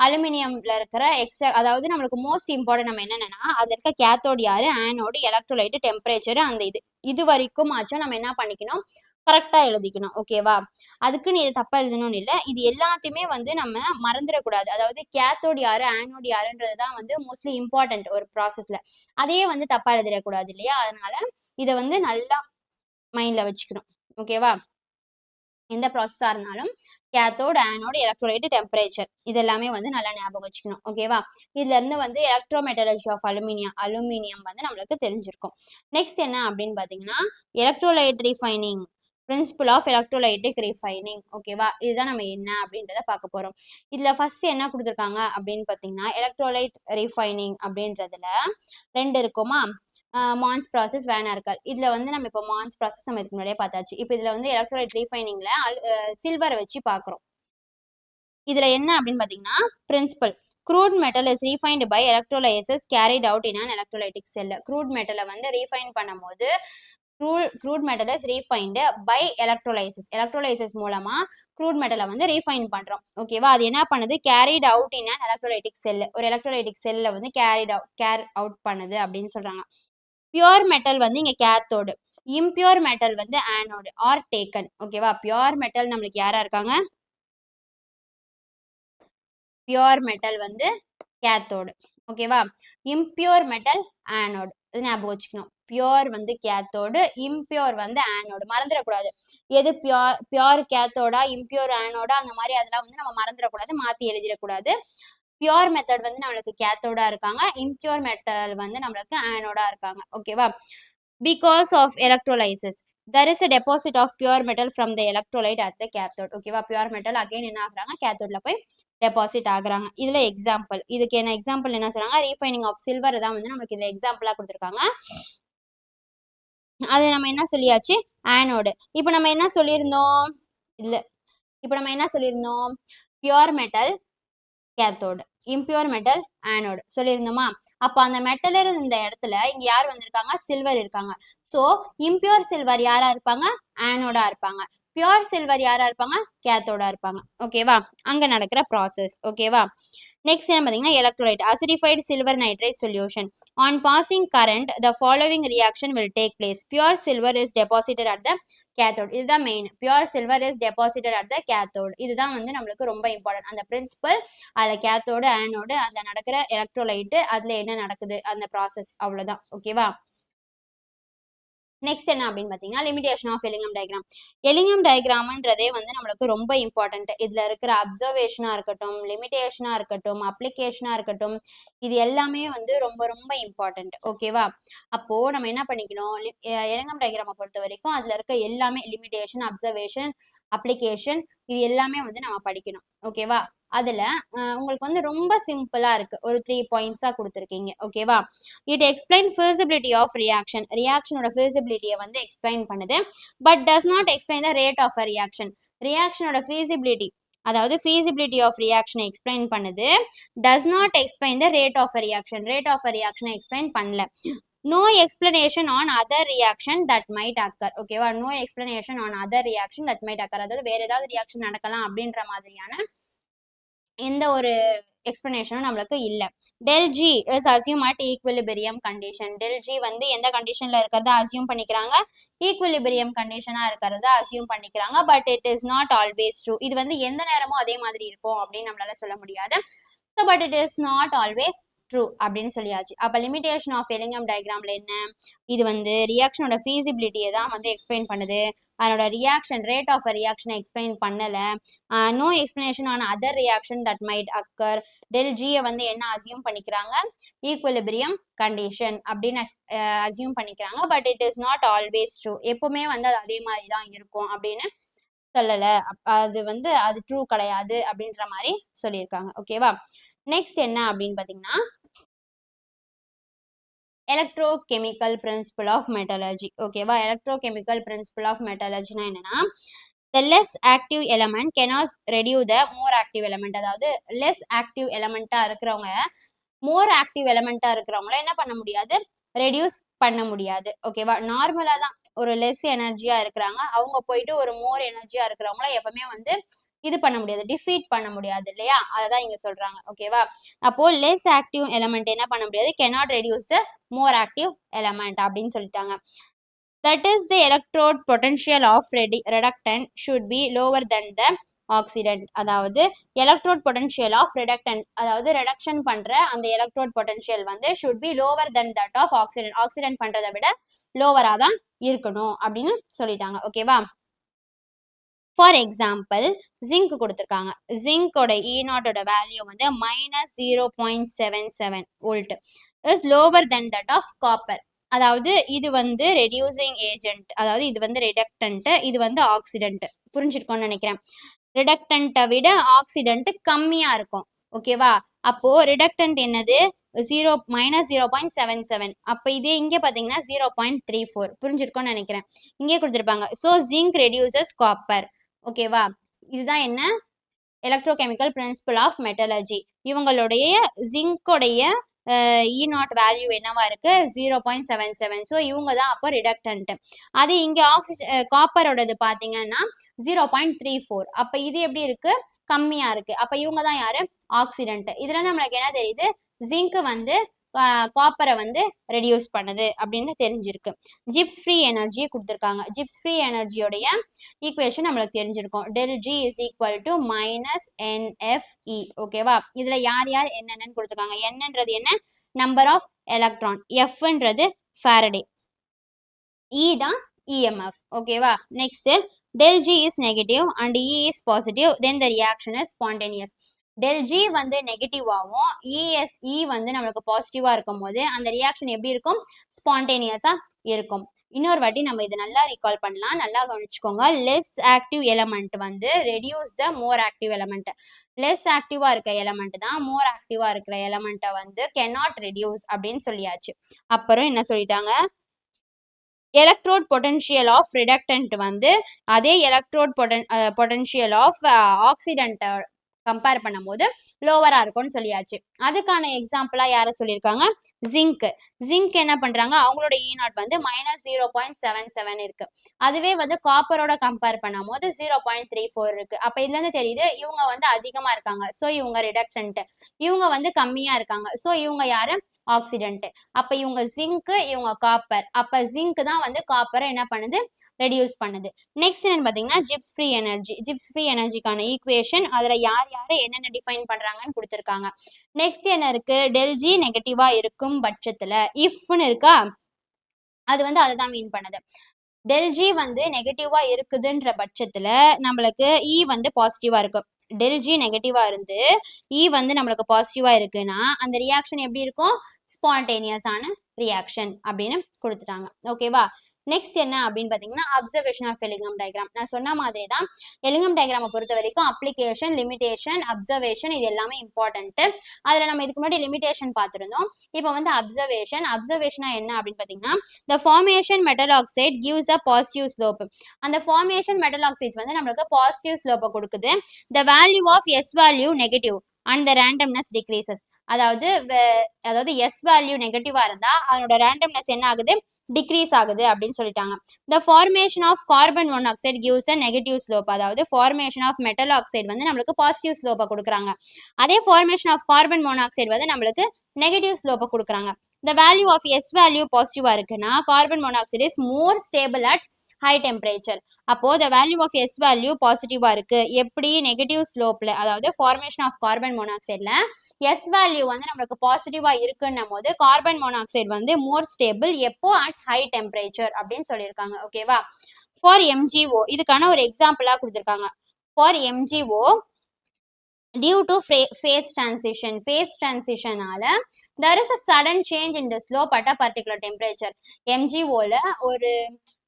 அலுமினியம்ல இருக்கிற அதாவது நம்மளுக்கு மோஸ்ட் இம்பார்ட்டன்ட் நம்ம என்னன்னா, அதுல இருக்க கேத்தோடு யாரு, ஆனோடு, எலக்ட்ரோலைட், டெம்பரேச்சர், அந்த இது வரைக்கும் ஆச்சும் நம்ம என்ன பண்ணிக்கணும், கரெக்டா எழுதிக்கணும். ஓகேவா? அதுக்குன்னு இது தப்பா எழுதணும்னு இல்லை, இது எல்லாத்தையுமே வந்து நம்ம மறந்துடக்கூடாது. அதாவது கேத்தோடு யாரு, ஆனோடு யாருன்றதுதான் வந்து மோஸ்ட்லி இம்பார்ட்டன்ட் ஒரு ப்ராசஸ்ல. அதையே வந்து தப்பா எழுதிடக்கூடாது இல்லையா? அதனால இதை வந்து நல்லா மைண்ட்ல வச்சுக்கணும். ஓகேவா? எந்த ப்ராசஸா இருந்தாலும் கேத்தோடு, ஆனோடு, எலக்ட்ரோலைட், டெம்பரேச்சர் இது எல்லாமே வந்து நல்லா ஞாபகம் வச்சுக்கணும். ஓகேவா? இதுல இருந்து வந்து எலக்ட்ரோமெட்டலர்ஜி ஆஃப் அலுமினியம் வந்து நம்மளுக்கு தெரிஞ்சிருக்கும். நெக்ஸ்ட் என்ன அப்படின்னு பாத்தீங்கன்னா, electrolyte refining, principle of electrolytic refining. ஓகேவா? இதுதான் நம்ம என்ன அப்படின்றத பார்க்க போறோம். இதுல ஃபர்ஸ்ட் என்ன கொடுத்துருக்காங்க அப்படின்னு பாத்தீங்கன்னா, எலக்ட்ரோலைட் ரிஃபைனிங் அப்படின்றதுல 2 இருக்குமா? Mond's process, Van Arkel. இதுல வந்து நம்ம இப்போ மான்ஸ் ப்ராசஸ் நம்ம இதுக்கு முன்னாடியே பார்த்தாச்சு. இப்போ இதுல வந்து எலக்ட்ரோலைட் ரீஃபைனிங்ல சில்வர் வச்சு பார்க்குறோம். இதுல என்ன அப்படின்னு பாத்தீங்கன்னா, principal crude metal is refined by electrolysis carried out in an electrolytic cell. crude metal வந்து ரீஃபைன் பண்ணும்போது crude metal is refined by electrolysis மூலமா crude metal வந்து ரீஃபைன் பண்றோம். ஓகேவா? அது என்ன பண்ணுது? carried out in an electrolytic cell. ஒரு எலக்ட்ரோலைட்டிக் செல்ல வந்து கேர் அவுட் பண்ணுது அப்படின்னு சொல்றாங்க. பியூர் மெட்டல் வந்து இங்க கேத்தோடு, இம்பியூர் மெட்டல் வந்து ஆனோடு ஆர் டேக்கன். ஓகேவா? பியூர் மெட்டல் நம்மளுக்கு யாரா இருக்காங்க? பியூர் மெட்டல் வந்து கேத்தோடு. ஓகேவா? Impure metal anode. இது ஞாபகம் வச்சுக்கணும். பியூர் வந்து கேத்தோடு, இம்பியூர் வந்து ஆனோடு. மறந்துடக்கூடாது. எது பியூர் கேத்தோடா, இம்பியூர் ஆனோடா, அந்த மாதிரி அதெல்லாம் வந்து நம்ம மறந்துடக்கூடாது, மாத்தி எழுதிடக்கூடாது. பியூர் மெத்தட் வந்து நம்மளுக்கு கேத்தோடா இருக்காங்க, இம்பியூர் மெட்டல் வந்து நம்மளுக்கு ஆனோடா இருக்காங்க. ஓகேவா? because of electrolysis there is a deposit of pure metal from the electrolyte at the cathode. ஓகேவா, pure metal again என்ன ஆகுறாங்க, கேத்தோட்ல போய் டெபாசிட் ஆகுறாங்க. இதுல எக்ஸாம்பிள், இதுக்கு என்ன எக்ஸாம்பிள் என்ன சொல்றாங்க, ரீஃபைனிங் ஆஃப் சில்வர் தான் வந்து நமக்கு இந்த எக்ஸாம்பிளா கொடுத்துருக்காங்க. அது நம்ம என்ன சொல்லியாச்சு, ஆனோடு. இப்போ நம்ம என்ன சொல்லியிருந்தோம், இல்ல இப்போ நம்ம என்ன சொல்லியிருந்தோம், pure metal cathode, impure metal anode சொல்லியிருந்தோமா. அப்போ அந்த மெட்டல் இருந்த இடத்துல இங்க யார் வந்திருக்காங்க, சில்வர் இருக்காங்க. ஸோ இம்பியூர் சில்வர் யாரா இருப்பாங்க, ஆனோடா இருப்பாங்க. பியூர் சில்வர் யாரா இருப்பாங்க, கேத்தோடா இருப்பாங்க. ஓகேவா, அங்க நடக்கிற ப்ராசஸ். ஓகேவா, நெக்ஸ்ட் என்ன பார்த்தீங்கன்னா, electrolyte acidified silver nitrate solution. On passing current, the following reaction will take place. Pure silver is deposited at the cathode. இதுதான் main. Pure silver is deposited at the cathode. இதுதான் வந்து நம்மளுக்கு ரொம்ப important. அந்த principal, அதில் cathode anode அதில் நடக்கிற electrolyte, அதில் என்ன நடக்குது அந்த ப்ராசஸ், அவ்வளோதான். ஓகேவா, நெக்ஸ்ட் என்ன அப்படின்னு பார்த்தீங்கன்னா, limitation of Ellingham diagram. Ellingham டயக்ராம்ன்றதே வந்து நம்மளுக்கு ரொம்ப இம்பார்ட்டன்ட். இதில் இருக்கிற அப்சர்வேஷனாக இருக்கட்டும், லிமிடேஷனாக இருக்கட்டும், அப்ளிகேஷனாக இருக்கட்டும், இது எல்லாமே வந்து ரொம்ப ரொம்ப இம்பார்ட்டன்ட். ஓகேவா, அப்போது நம்ம என்ன பண்ணிக்கணும், எலிங்கம் டயக்ராமை பொறுத்த வரைக்கும் அதில் இருக்க எல்லாமே லிமிடேஷன், அப்சர்வேஷன், அப்ளிகேஷன், இது எல்லாமே வந்து நம்ம படிக்கணும். ஓகேவா, அதில் உங்களுக்கு வந்து ரொம்ப சிம்பிளாக இருக்குது, ஒரு 3 பாயிண்ட்ஸாக கொடுத்துருக்கீங்க. ஓகேவா, it explain feasibility of reaction. ரியாக்ஷனோட feasibilityயை வந்து எக்ஸ்பிளைன் பண்ணுது. But does not explain the rate of a reaction. ரியாக்ஷனோட feasibility, அதாவது feasibility ஆஃப் ரியாக்ஷனை எக்ஸ்பிளைன் பண்ணுது. Does not explain the rate of a reaction. Rate of a ரியாக்ஷனை எக்ஸ்பிளைன் பண்ணல. No explanation on other reaction that might occur. ஓகேவா, no explanation on other reaction that might occur. அதாவது வேற ஏதாவது reaction நடக்கலாம் அப்படின்ற மாதிரியான எந்த ஒரு எக்ஸ்பிளனேஷனும் நம்மளுக்கு இல்லை. Del G is assume at equilibrium condition. Del G வந்து எந்த கண்டிஷன்ல இருக்கிறத அசியூம் பண்ணிக்கிறாங்க, ஈக்குவலிபிரியம் கண்டிஷனா இருக்கிறத அசியூம் பண்ணிக்கிறாங்க. But it is not always true. இது வந்து எந்த நேரமும் அதே மாதிரி இருக்கும் அப்படின்னு நம்மளால சொல்ல முடியாது. So but it is not always true அப்படின்னு சொல்லியாச்சு. அப்போ லிமிடேஷன் ஆஃப் எலிங்கம் டயக்ராம்ல என்ன, இது வந்து ரியாக்ஷனோட ஃபீசிபிலிட்டியை தான் வந்து எக்ஸ்பிளைன் பண்ணுது. அதனோட ரியாக்ஷன், ரேட் ஆஃப் அ ரியாக்ஷனை எக்ஸ்பிளைன் பண்ணலை. No explanation on other reaction that might occur. Del ஜியை வந்து என்ன அசியூம் பண்ணிக்கிறாங்க, ஈக்குவலிபிரியம் கண்டிஷன் அப்படின்னு அசியூம் பண்ணிக்கிறாங்க. But it is not always true. எப்பவுமே வந்து அது அதே மாதிரி தான் இருக்கும் அப்படின்னு சொல்லலை. அது வந்து அது ட்ரூ கிடையாது அப்படின்ற மாதிரி சொல்லியிருக்காங்க. ஓகேவா, நெக்ஸ்ட் என்ன அப்படின்னு பார்த்தீங்கன்னா, எலக்ட்ரோகெமிக்கல் பிரின்சிபல் ஆஃப் மெட்டலர்ஜி. ஓகேவா, எலக்ட்ரோகெமிக்கல் பிரின்சிபல் ஆஃப் மெட்டலர்ஜினா என்னன்னா, the less active element cannot reduce the more active element. அதாவது less active எலமெண்டா இருக்கிறவங்க மோர் ஆக்டிவ் எலமெண்டா இருக்கிறவங்கள என்ன பண்ண முடியாது, ரெடியூஸ் பண்ண முடியாது. ஓகேவா, நார்மலா தான் ஒரு லெஸ் எனர்ஜியா இருக்கிறாங்க, அவங்க போயிட்டு ஒரு மோர் எனர்ஜியா இருக்கிறவங்கள எப்பவுமே வந்து இது பண்ண முடியாது, டிஃபீட் பண்ண முடியாது இல்லையா, அததான் இங்க சொல்றாங்க. ஓகேவா, அப்போ லெஸ் ஆக்டிவ் எலமெண்ட் என்ன பண்ண முடியாது, cannot reduce the more active element அப்படின்னு சொல்லிட்டாங்க. That is the electrode potential of reductant should be lower than the oxidant. அதாவது எலக்ட்ரோட் பொட்டன்ஷியல் ஆஃப் reductant, அதாவது ரெடக்ஷன் பண்ற அந்த எலக்ட்ரோட் பொட்டன்ஷியல் வந்து should be lower than that of oxidant. Accident பண்றதை விட லோவரா தான் இருக்கணும் அப்படின்னு சொல்லிட்டாங்க. ஓகேவா, ஃபார் எக்ஸாம்பிள் ஜிங்க் கொடுத்துருக்காங்க. ஜிங்கோட E0 வேல்யூ வந்து -0.77 volt is lower than that of copper. அதாவது இது வந்து ரெடியூசிங் ஏஜென்ட், அதாவது இது வந்து ரிடக்டன்ட், இது வந்து ஆக்சிடென்ட். புரிஞ்சிருக்கோம்னு நினைக்கிறேன். ரிடக்டன்ட்டை விட ஆக்சிடென்ட் கம்மியா இருக்கும். ஓகேவா, அப்போ ரிடக்டன்ட் என்னது, -0.77. அப்போ இதே இங்கே பார்த்தீங்கன்னா 0.34. புரிஞ்சிருக்கோம்னு நினைக்கிறேன். இங்கே கொடுத்துருப்பாங்க. So zinc reduces copper. ஓகேவா, இதுதான் என்ன, எலக்ட்ரோகெமிக்கல் பிரின்சிபல் ஆஃப் மெட்டலர்ஜி. இவங்களுடைய ஜிங்கோடைய E0 வேல்யூ என்னவா இருக்கு, 0.77. ஸோ இவங்க தான் அப்போ ரிடக்டன்ட். அது இங்கே காப்பரோடது பார்த்தீங்கன்னா 0.34. அப்போ இது எப்படி இருக்கு, கம்மியா இருக்கு. அப்போ இவங்க தான் யாரு, ஆக்சிடென்ட். இதுல நம்மளுக்கு என்ன தெரியுது, ஜிங்க் வந்து காப்பரை வந்து ரெடியூஸ் பண்ணுது அப்படின்னு தெரிஞ்சிருக்கு. ஜிப்ஸ் ஃப்ரீ எனர்ஜி கொடுத்துருக்காங்க. ஜிப்ஸ் ஃப்ரீ எனர்ஜியோடைய ஈக்குவேஷன் நம்மளுக்கு தெரிஞ்சிருக்கும். Del G is equal to -NFE. ஓகேவா, இதுல யார் யார் என்னென்னு கொடுத்துருக்காங்க. என்னன்றது என்ன, நம்பர் ஆஃப் எலக்ட்ரான். எஃப்ன்றது ஃபாரடே. இ தான் EMF. ஓகேவா, next del G is negative and E is positive, then the reaction is spontaneous. Del G வந்து நெகட்டிவாகவும் இ வந்து நம்மளுக்கு பாசிட்டிவா இருக்கும் போது அந்த ரியாக்ஷன் எப்படி இருக்கும், ஸ்பான்டேனியஸா இருக்கும். இன்னொரு வாட்டி நம்ம இதை நல்லா ரீகால் பண்ணலாம், நல்லா கவனிச்சுக்கோங்க. லெஸ் ஆக்டிவ் எலமெண்ட் வந்து reduce the more active element. Less ஆக்டிவா இருக்க எலமெண்ட் தான் மோர் ஆக்டிவா இருக்கிற எலமெண்ட்டை வந்து கேனாட் ரெடியூஸ் அப்படின்னு சொல்லியாச்சு. அப்புறம் என்ன சொல்லிட்டாங்க, எலக்ட்ரோட் பொட்டன்ஷியல் ஆஃப் ரிடக்டன்ட் வந்து அதே electrode potential of oxidant compare பண்ணும்போது லோவரா இருக்கும்னு சொல்லியாச்சு. அதுக்கான எக்ஸாம்பிளா யார சொல்லியிருக்காங்க, ஜிங்க். ஜிங்க் என்ன பண்றாங்க, அவங்களோட E0 வந்து -0.77 இருக்கு. அதுவே வந்து காப்பரோட கம்பேர் பண்ணும்போது 0.34 இருக்கு. அப்ப இதுல இருந்து தெரியுது இவங்க வந்து அதிகமா இருக்காங்க, ஸோ இவங்க ரிடக்டன்ட். இவங்க வந்து கம்மியா இருக்காங்க, ஸோ இவங்க யாரு, ஆக்சிடென்ட். அப்ப இவங்க ஜிங்க், இவங்க காப்பர். அப்ப ஜிங்க் தான் வந்து காப்பரை என்ன பண்ணுது, ரெடியூஸ் பண்ணுது. நெக்ஸ்ட் என்னன்னு பாத்தீங்கன்னா Gibbs free energy. Gibbs free எனர்ஜிக்கான ஈக்குவேஷன் அதுல யார் யாரை என்னென்ன டிஃபைன் பண்றாங்கன்னு கொடுத்துருக்காங்க. நெக்ஸ்ட் என்ன இருக்கு, டெல் ஜி நெகட்டிவா இருக்கும் பட்சத்துல இஃப்னு இருக்கா, அது வந்து அதுதான் மீன் பண்ணுது. டெல் ஜி வந்து நெகட்டிவா இருக்குதுன்ற பட்சத்துல நம்மளுக்கு இ வந்து பாசிட்டிவா இருக்கும். டெல் ஜி நெகட்டிவா இருந்து இ வந்து நம்மளுக்கு பாசிட்டிவா இருக்குன்னா அந்த ரியாக்ஷன் எப்படி இருக்கும், ஸ்பான்டேனியஸான ரியாக்ஷன் அப்படின்னு கொடுத்துட்டாங்க. ஓகேவா. நெக்ஸ்ட் என்ன அப்படின்னு பார்த்தீங்கன்னா அப்சர்வேஷன் ஆஃப் எலிங்கம் டயக்ராம். நான் சொன்ன மாதிரி தான் எலிங்கம் டயக்ராமை பொறுத்த வரைக்கும் அப்ளிகேஷன், லிமிடேஷன், அப்சர்வேஷன் இது எல்லாமே இம்பார்ட்டன்ட். அதில் நம்ம இதுக்கு முன்னாடி லிமிடேஷன் பார்த்துருந்தோம். இப்போ வந்து அப்சர்வேஷனா என்ன அப்படின்னு பார்த்தீங்கன்னா the formation metal oxide gives a positive slope. அந்த formation metal oxides வந்து நம்மளுக்கு positive slope கொடுக்குது. the value of S value negative and the randomness decreases. அதாவது எஸ் வேல்யூ நெகட்டிவா இருந்தா அதனோட ரேண்டம்னஸ் என்ன ஆகுது, டிக்ரீஸ் ஆகுது அப்படின்னு சொல்லிட்டாங்க. the formation of carbon monoxide gives a negative slope. அதாவது formation of metal oxide வந்து நம்மளுக்கு பாசிட்டிவ் ஸ்லோப்பை கொடுக்குறாங்க. அதே formation of carbon monoxide வந்து நம்மளுக்கு நெகட்டிவ் ஸ்லோப்பை கொடுக்குறாங்க. the value of S value பாசிட்டிவா இருக்குன்னா carbon monoxide is more stable at high temperature. அப்போ the value of S value பாசிட்டிவா இருக்கு. எப்படி, நெகட்டிவ் ஸ்லோப்ல, அதாவது formation of carbon monoxideல S value வந்து நம்மளுக்கு பாசிட்டிவா இருக்குன்னும் போது கார்பன் மோனாக்சைடு வந்து மோர் ஸ்டேபிள் எப்போ, அட் ஹை டெம்பரேச்சர் அப்படின்னு சொல்லியிருக்காங்க. ஓகேவா. ஃபார் MgO இதுக்கான ஒரு எக்ஸாம்பிளா கொடுத்துருக்காங்க. For MgO due to phase transitionனால there is a sudden change in the slope at a particular temperature. MgOல ஒரு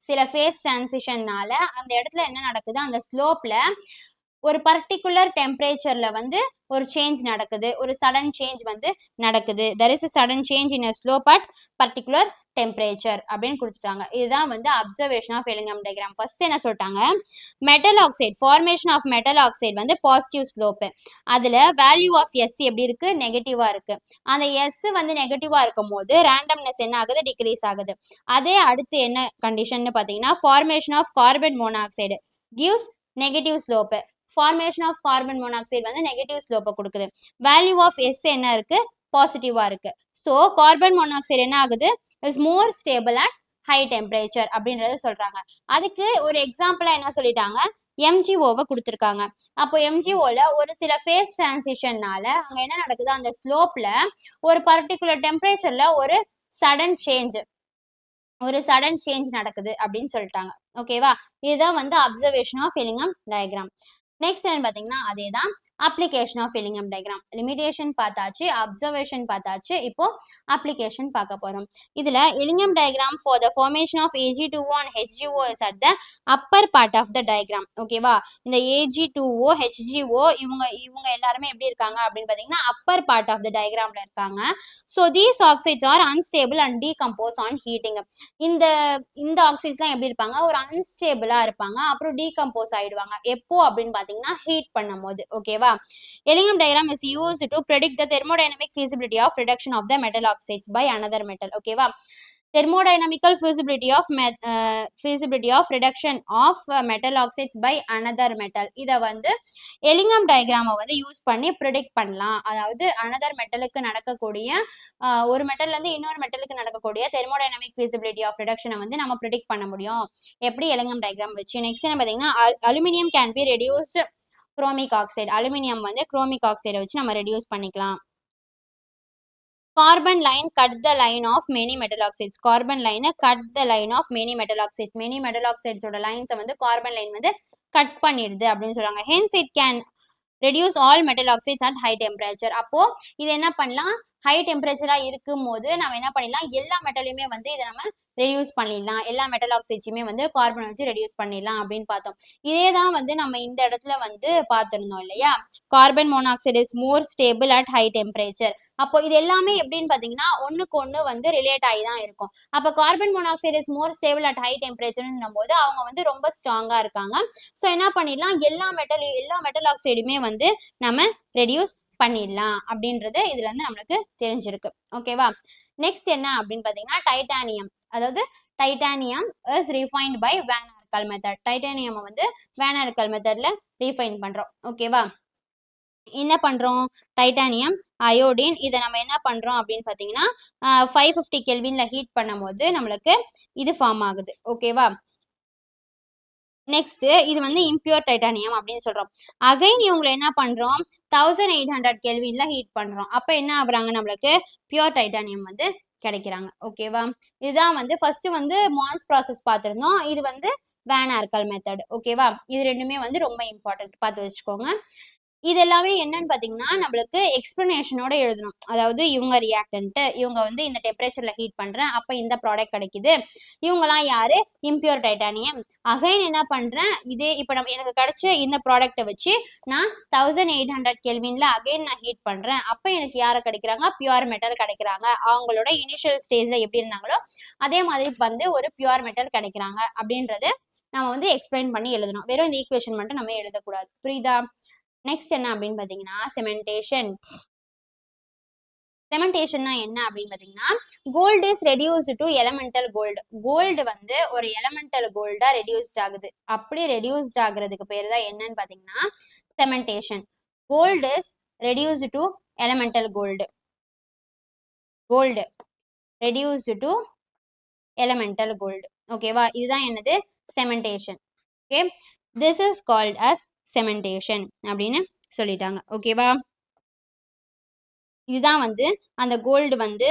சில ஃபேஸ் டிரான்சிஷன்னால அந்த இடத்துல என்ன நடக்குது, அந்த ஸ்லோப்ல ஒரு பர்டிகுலர் டெம்பரேச்சர்ல வந்து ஒரு சேஞ்ச் நடக்குது, ஒரு சடன் சேஞ்ச் வந்து நடக்குது. there is a sudden change in a slope at particular temperature அப்படின்னு கொடுத்துட்டாங்க. இதுதான் வந்து observation of Ellingham diagram. First என்ன சொல்லிட்டாங்க, metal oxide, formation of metal oxide வந்து பாசிட்டிவ் ஸ்லோப்பு. அதுல வேல்யூ ஆஃப் எஸ் எப்படி இருக்கு, நெகட்டிவா இருக்கு. அந்த எஸ் வந்து நெகட்டிவா இருக்கும் போது ரேண்டம்னஸ் என்ன ஆகுது, டிக்ரீஸ் ஆகுது. அதே அடுத்து என்ன கண்டிஷன் பாத்தீங்கன்னா formation of carbon monoxide gives negative slope. Formation of carbon monoxide வந்து நெகட்டிவ் ஸ்லோப்பை கொடுக்குது. வேல்யூ ஆஃப் எஸ் என்ன இருக்கு, பாசிட்டிவா இருக்கு. ஸோ கார்பன் மோனாக்சைடு என்ன ஆகுது, is more stable at high temperature அப்படின்றத சொல்றாங்க. அதுக்கு ஒரு எக்ஸாம்பிளா என்ன சொல்லிட்டாங்க, MgOவை கொடுத்துருக்காங்க. அப்போ MgOல ஒரு சில ஃபேஸ் டிரான்சிஷன்னால அங்க என்ன நடக்குது, அந்த ஸ்லோப்ல ஒரு பர்டிகுலர் டெம்பரேச்சர்ல ஒரு சடன் சேஞ்ச் நடக்குது அப்படின்னு சொல்லிட்டாங்க. ஓகேவா. இதுதான் வந்து observation of Ellingham diagram. Next என்ன பார்த்தீங்கன்னா அதே தான் application of Ellingham diagram. Limitation பார்த்தாச்சு, அப்சர்வேஷன் பார்த்தாச்சு, இப்போ அப்ளிகேஷன் பார்க்க போறோம். இதுல Ellingham diagram for the formation of Ag2O and HgO is at the upper part of the diagram. ஓகேவா. இந்த Ag2O, HgO இவங்க எல்லாருமே எப்படி இருக்காங்க அப்படின்னு பார்த்தீங்கன்னா அப்பர் பார்ட் ஆஃப் த டயக்ராம்ல இருக்காங்க. So these oxides R unstable and decompose on heating. இந்த ஆக்சைட்ஸ்லாம் எப்படி இருப்பாங்க, ஒரு அன்ஸ்டேபிளா இருப்பாங்க, அப்புறம் டீகம்போஸ் ஆயிடுவாங்க. எப்போ அப்படின்னு பார்த்தீங்கன்னா ஹீட் பண்ணும் போது. ஓகேவா. Elingham diagram is used to predict the thermodynamic feasibility of reduction of the metal oxides by another metal. ஓகேவா. thermodynamical feasibility of reduction of metal oxides by another metal. இதை வந்து எலிங்கம் டயக்ராமை வந்து யூஸ் பண்ணி predict பண்ணலாம். அதாவது another மெட்டலுக்கு நடக்கக்கூடிய ஒரு மெட்டல்ல இருந்து இன்னொரு மெட்டலுக்கு நடக்கக்கூடிய தெர்மோடைனமிக் feasibility ஆஃப் ரிடக்ஷனை வந்து நம்ம ப்ரிடிக்ட் பண்ண முடியும் எப்படி, எலிங்கம் டயக்ராம் வச்சு. நெக்ஸ்ட் என்ன பார்த்தீங்கன்னா aluminium can be reduced chromic oxide. Aluminium வந்து குரோமிக் ஆக்சைடை வச்சு நம்ம ரெடியூஸ் பண்ணிக்கலாம். Carbon line cut the line of many metal oxides. Carbon லைனை cut the line of many metal oxides. Many metal ஆக்சைட்ஸோட லைன்ஸை வந்து கார்பன் லைன் வந்து கட் பண்ணிடுது அப்படின்னு சொல்றாங்க. Hence it can reduce all metal oxides at high temperature. அப்போ இது என்ன பண்ணலாம், ஹை டெம்பரேச்சரா இருக்கும் போது நம்ம என்ன பண்ணிடலாம், எல்லா மெட்டலையுமே வந்து இதை நம்ம ரெடியூஸ் பண்ணிடலாம், எல்லா மெட்டல் ஆக்சைட்ஸுமே வந்து கார்பன் வச்சு ரெடியூஸ் பண்ணிடலாம் அப்படின்னு பார்த்தோம். இதே தான் வந்து நம்ம இந்த இடத்துல வந்து பார்த்துருந்தோம் இல்லையா, carbon monoxide is more stable at high temperature. அப்போ இது எல்லாமே எப்படின்னு பார்த்தீங்கன்னா ஒன்றுக்கு ஒன்று வந்து ரிலேட் ஆகி தான் இருக்கும். அப்போ carbon monoxide is more stable at high டெம்பரேச்சர்னும் போது அவங்க வந்து ரொம்ப ஸ்ட்ராங்காக இருக்காங்க. ஸோ என்ன பண்ணிடலாம், எல்லா மெட்டல் ஆக்சைடுமே வந்து நம்ம ரெடியூஸ் பண்ணிடலாம் அப்படின்றது இதுல இருந்து நம்மளுக்கு தெரிஞ்சிருக்கு. ஓகேவா, நெக்ஸ்ட் என்ன அப்படின்னு பார்த்தீங்கன்னா டைட்டானியம். அதாவது titanium is refined by Van Arkel method. Titanium வந்து வேன் ஆர்கல் மெத்தட்ல ரீஃபைன் பண்றோம். ஓகேவா, என்ன பண்றோம், டைட்டானியம் அயோடின் இதை நம்ம என்ன பண்றோம் அப்படின்னு பார்த்தீங்கன்னா 550 கெல்வின்ல ஹீட் பண்ணும் போது நம்மளுக்கு இது ஃபார்ம் ஆகுது. ஓகேவா, நெக்ஸ்ட் இது வந்து இம்பியூர் டைட்டானியம் அப்படின்னு சொல்றோம். அகைன் இவங்களை என்ன பண்றோம், 1800 கெல்வின்ல ஹீட் பண்றோம். அப்ப என்ன ஆகுறாங்க, நம்மளுக்கு பியூர் டைட்டானியம் வந்து கிடைக்கிறாங்க. ஓகேவா, இதுதான் வந்து ஃபர்ஸ்ட் வந்து மான்ஸ் ப்ராசஸ் பார்த்துருந்தோம். இது வந்து வேன் ஆர்கல் மெத்தட். ஓகேவா, இது ரெண்டுமே வந்து ரொம்ப இம்பார்ட்டன்ட், பார்த்து வச்சுக்கோங்க. இது எல்லாமே என்னன்னு பார்த்தீங்கன்னா நம்மளுக்கு எக்ஸ்பிளனேஷனோட எழுதணும். அதாவது இவங்க ரியாக்டன்ட், இவங்க வந்து இந்த டெம்பரேச்சர்ல ஹீட் பண்றேன், அப்ப இந்த ப்ராடக்ட் கிடைக்குது. இவங்கலாம் யாரு, இம்பியூர் டைட்டானியம். அகைன் என்ன பண்றேன், இதே இப்போ நம்ம எனக்கு கிடைச்ச இந்த ப்ராடக்ட்டை வச்சு நான் 1800 கெல்வின்ல அகைன் நான் ஹீட் பண்றேன். அப்ப எனக்கு யாரை கிடைக்கிறாங்க, பியூர் மெட்டல் கிடைக்கிறாங்க. அவங்களோட இனிஷியல் ஸ்டேஜ்ல எப்படி இருந்தாங்களோ அதே மாதிரி வந்து ஒரு பியூர் மெட்டல் கிடைக்கிறாங்க அப்படின்றது நம்ம வந்து எக்ஸ்பிளைன் பண்ணி எழுதணும். வெறும் இந்த ஈக்குவேஷன் மட்டும் நம்ம எழுதக்கூடாது. புரியுதா? நெக்ஸ்ட் என்ன அப்படின்னு பார்த்தீங்கன்னா செமெண்டேஷன். செமெண்டேஷன்னா என்ன அப்படின்னு பார்த்தீங்கன்னா gold is reduced to elemental gold. Gold வந்து ஒரு எலமெண்டல் கோல்டா ரெடியூஸ்ட் ஆகுது. அப்படி ரெடியூஸ்ட் ஆகுறதுக்கு பேர் தான் என்னன்னு பார்த்தீங்கன்னா cementation. Gold is reduced to elemental gold. Gold reduced to elemental gold. ஓகேவா, இதுதான் என்னது, cementation. Okay, this is called as cementation அப்படின்னு சொல்லிட்டாங்க. ஓகேவா, இதுதான் வந்து அந்த கோல்டு வந்து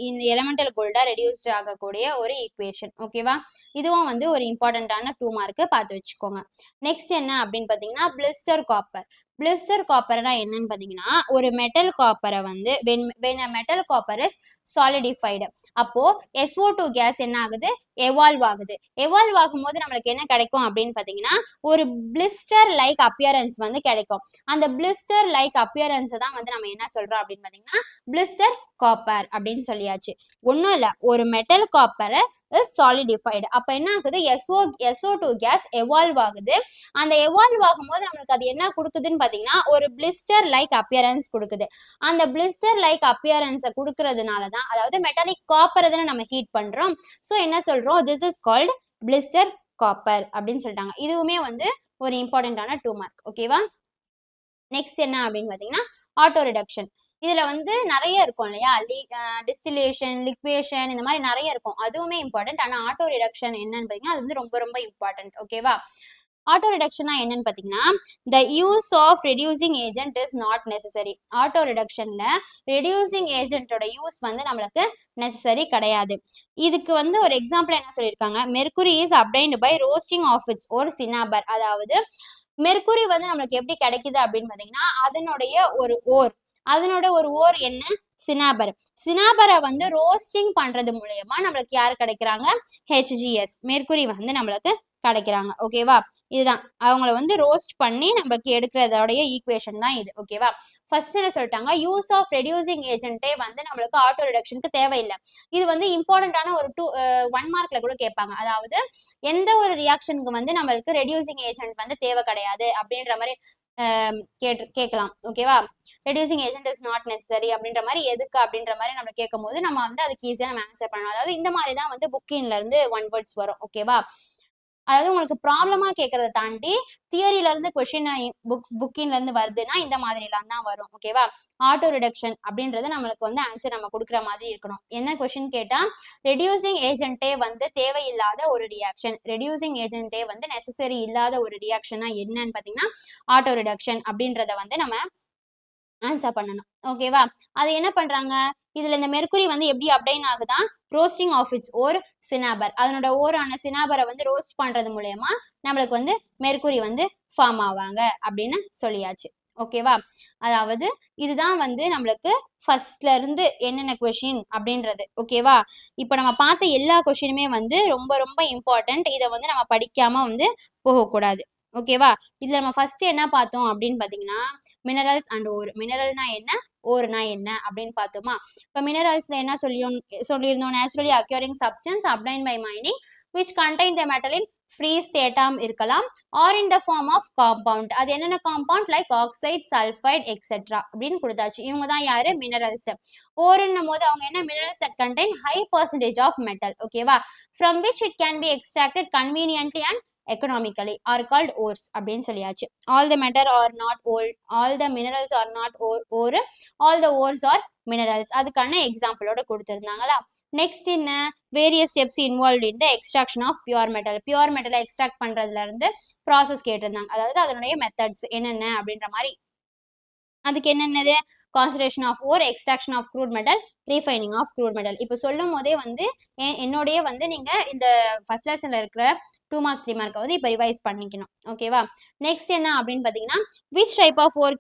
இந்த எலமெண்டல் கோல்டா ரெடியூஸ்ட் ஆகக்கூடிய ஒரு ஈக்குவேஷன். ஓகேவா, இதுவும் வந்து ஒரு இம்பார்ட்டன்டான 2 மார்க்கு பார்த்து வச்சுக்கோங்க. நெக்ஸ்ட் என்ன அப்படின்னு பார்த்தீங்கன்னா பிளிஸ்டர் காப்பர். பிளிஸ்டர் காப்பர்னா என்னன்னு பார்த்தீங்கன்னா ஒரு மெட்டல் காப்பரை வந்து when a metal copper is solidified, அப்போ SO2 கேஸ் என்ன ஆகுது, எவால்வ் ஆகுது. எவால்வ் ஆகும்போது நம்மளுக்கு என்ன கிடைக்கும் அப்படின்னு பார்த்தீங்கன்னா ஒரு பிளிஸ்டர் லைக் அப்பியரன்ஸ் வந்து கிடைக்கும். அந்த பிளிஸ்டர் லைக் அப்பியரன்ஸை தான் வந்து நம்ம என்ன சொல்றோம் அப்படின்னு பார்த்தீங்கன்னா பிளிஸ்டர் காப்பர் அப்படின்னு சொல்லியாச்சு. ஒன்றும் இல்லை, ஒரு மெட்டல் காப்பரை இஸ் சாலிடிஃபைடு. அப்போ என்ன ஆகுது, SO2 கேஸ் எவால்வ் ஆகுது. அந்த எவால்வ் ஆகும்போது நம்மளுக்கு அது என்ன கொடுக்குதுன்னு பார்த்தீங்கன்னா ஒரு பிளிஸ்டர் லைக் அப்பியரன்ஸ் கொடுக்குது. அந்த பிளிஸ்டர் லைக் அப்பியரன்ஸை கொடுக்கறதுனால தான், அதாவது மெட்டாலிக் காப்பரை தானே நம்ம ஹீட் பண்றோம். ஸோ என்ன சொல்றோம், this is called blister copper அப்படின்னு சொல்லிட்டாங்க. இதுவுமே வந்து ஒரு இம்பார்ட்டன்டான 2 மார்க். ஓகேவா, நெக்ஸ்ட் என்ன அப்படின்னு பார்த்தீங்கன்னா ஆட்டோ ரிடக்ஷன். இதுல வந்து நிறைய இருக்கும் இல்லையா, டிஸ்டிலேஷன், லிக்வேஷன், இந்த மாதிரி நிறைய இருக்கும். அதுவுமே இம்பார்ட்டன்ட். ஆனா ஆட்டோ ரிடக்ஷன் என்னன்னு பார்த்தீங்கன்னா அது வந்து ரொம்ப ரொம்ப இம்பார்ட்டன்ட். ஓகேவா, ஆட்டோ ரிடக்ஷனா என்னன்னு பார்த்தீங்கன்னா the use of reducing agent is not necessary. Auto ரிடக்ஷன்ல ரெடியூசிங் ஏஜென்ட்டோட யூஸ் வந்து நம்மளுக்கு நெசசரி கிடையாது. இதுக்கு வந்து ஒரு எக்ஸாம்பிள் என்ன சொல்லியிருக்காங்க, mercury is obtained by roasting of its ஒரு சினாபர். அதாவது மெர்குரி வந்து நம்மளுக்கு எப்படி கிடைக்குது அப்படின்னு பார்த்தீங்கன்னா அதனோட ஒரு ஓர் என்ன, சினாபர். சினாபரை வந்து ரோஸ்டிங் பண்றது மூலயமா நம்மளுக்கு யார் கிடைக்கிறாங்க, HGS, மெர்குரி வந்து நம்மளுக்கு கிடைக்கிறாங்க. ஓகேவா, இதுதான் அவங்கள வந்து ரோஸ்ட் பண்ணி நம்மளுக்கு எடுக்கிறதோடைய ஈக்குவேஷன் தான் இது. ஓகேவா, ஃபர்ஸ்ட் என்ன சொல்லிட்டாங்க, யூஸ் ஆஃப் ரெடியூசிங் ஏஜென்ட்டே வந்து நம்மளுக்கு ஆட்டோ ரிடக்ஷனுக்கு தேவையில்லை. இது வந்து இம்பார்ட்டன்டான ஒரு 1 மார்க்ல கூட கேட்பாங்க. அதாவது எந்த ஒரு ரியாக்ஷனுக்கு வந்து நம்மளுக்கு ரெடியூசிங் ஏஜென்ட் வந்து தேவை கிடையாது அப்படின்ற மாதிரி கேட்கலாம். ஓகேவா, reducing agent is not necessary அப்படின்ற மாதிரி எதுக்கு அப்படின்ற மாதிரி நம்ம கேட்கும் போது நம்ம வந்து அதுக்கு ஈஸியா நம்ம ஆன்சர் பண்ணணும். அதாவது இந்த மாதிரி தான் வந்து புக்கின்ல இருந்து 1 வேர்ட்ஸ் வரும். ஓகேவா, அதாவது உங்களுக்கு ப்ராப்ளமா கேட்கறத தாண்டி தியரியில இருந்து கொஸ்டின் புக்கின்ல இருந்து வருதுன்னா இந்த மாதிரி எல்லாம் தான் வரும். ஓகேவா, ஆட்டோ ரிடக்ஷன் அப்படின்றது நம்மளுக்கு வந்து ஆன்சர் நம்ம கொடுக்குற மாதிரி இருக்கணும். என்ன கொஸ்டின் கேட்டா ரெடியூசிங் ஏஜென்ட்டே வந்து தேவையில்லாத ஒரு ரியாக்ஷன், ரெடியூசிங் ஏஜென்ட்டே வந்து நெசசரி இல்லாத ஒரு ரியாக்ஷனா என்னன்னு பாத்தீங்கன்னா ஆட்டோ ரிடக்ஷன் அப்படின்றத வந்து நம்ம ஆன்சர் பண்ணணும். ஓகேவா, அது என்ன பண்றாங்க, இதுல இந்த மெர்குரி வந்து எப்படி அப்டைன் ஆகுதா, ரோஸ்டிங் ஆஃப் இட்ஸ் ஓர் சினாபர். அதனோட ஓரான சினாபரை வந்து ரோஸ்ட் பண்றது மூலயமா நம்மளுக்கு வந்து மெர்குரி வந்து ஃபார்ம் ஆவாங்க அப்படின்னு சொல்லியாச்சு. ஓகேவா? அதாவது இதுதான் வந்து நம்மளுக்கு ஃபர்ஸ்ட்ல இருந்து என்னென்ன கொஷின் அப்படின்றது. ஓகேவா? இப்ப நம்ம பார்த்த எல்லா கொஷினுமே வந்து ரொம்ப ரொம்ப இம்பார்ட்டன்ட். இத வந்து நம்ம படிக்காம வந்து போகக்கூடாது. ஓகேவா? இதுல நம்ம ஃபர்ஸ்ட் என்ன பார்த்தோம் அப்படின்னு பார்த்தீங்கன்னா, மினரல்ஸ் அண்ட் ஓர். மினரல்னா என்ன? ஓர்னா என்ன? அப்படின்னு பார்த்தோமா? இப்ப மினரல்ஸ்ல என்ன சொல்லியிருந்தோம்? Naturally occurring substance obtained by mining which contain the metal in free ஸ்டேட்டாம் இருக்கலாம். Or in the form of compound. அது என்னென்ன compound? Like oxide, sulphide etcetera அப்படின்னு கொடுத்தாச்சு. இவங்க தான் யாரு? மினரல்ஸ். ஓர்ன்னும் போது அவங்க என்ன? Minerals that contain high percentage of metal. ஓகேவா? From which it can be extracted conveniently and economically are called ores அப்படின்னு சொல்லியாச்சு. all the matter are not ore, all the minerals are not ore, all the ores are minerals. அதுக்கான எக்ஸாம்பிளோட கொடுத்திருந்தாங்களா? Next என்ன? Various steps involve in the extraction of pure metal. Pure மெட்டலை extract பண்றதுல இருந்து process கேட்டிருந்தாங்க. அதாவது அதனுடைய மெத்தட்ஸ் என்னென்ன அப்படின்ற மாதிரி. அதுக்கு என்னென்னது? Concentration of ore, extraction of crude metal, refining of crude metal. இப்போ சொல்லும் போதே வந்து என்னோடய வந்து நீங்கள் இந்த ஃபர்ஸ்ட் லெசனில் இருக்கிற 2 மார்க் 3 மார்க்கை வந்து இப்போ ரிவைஸ் பண்ணிக்கணும். ஓகேவா? நெக்ஸ்ட் என்ன அப்படின்னு பார்த்தீங்கன்னா, which type of ore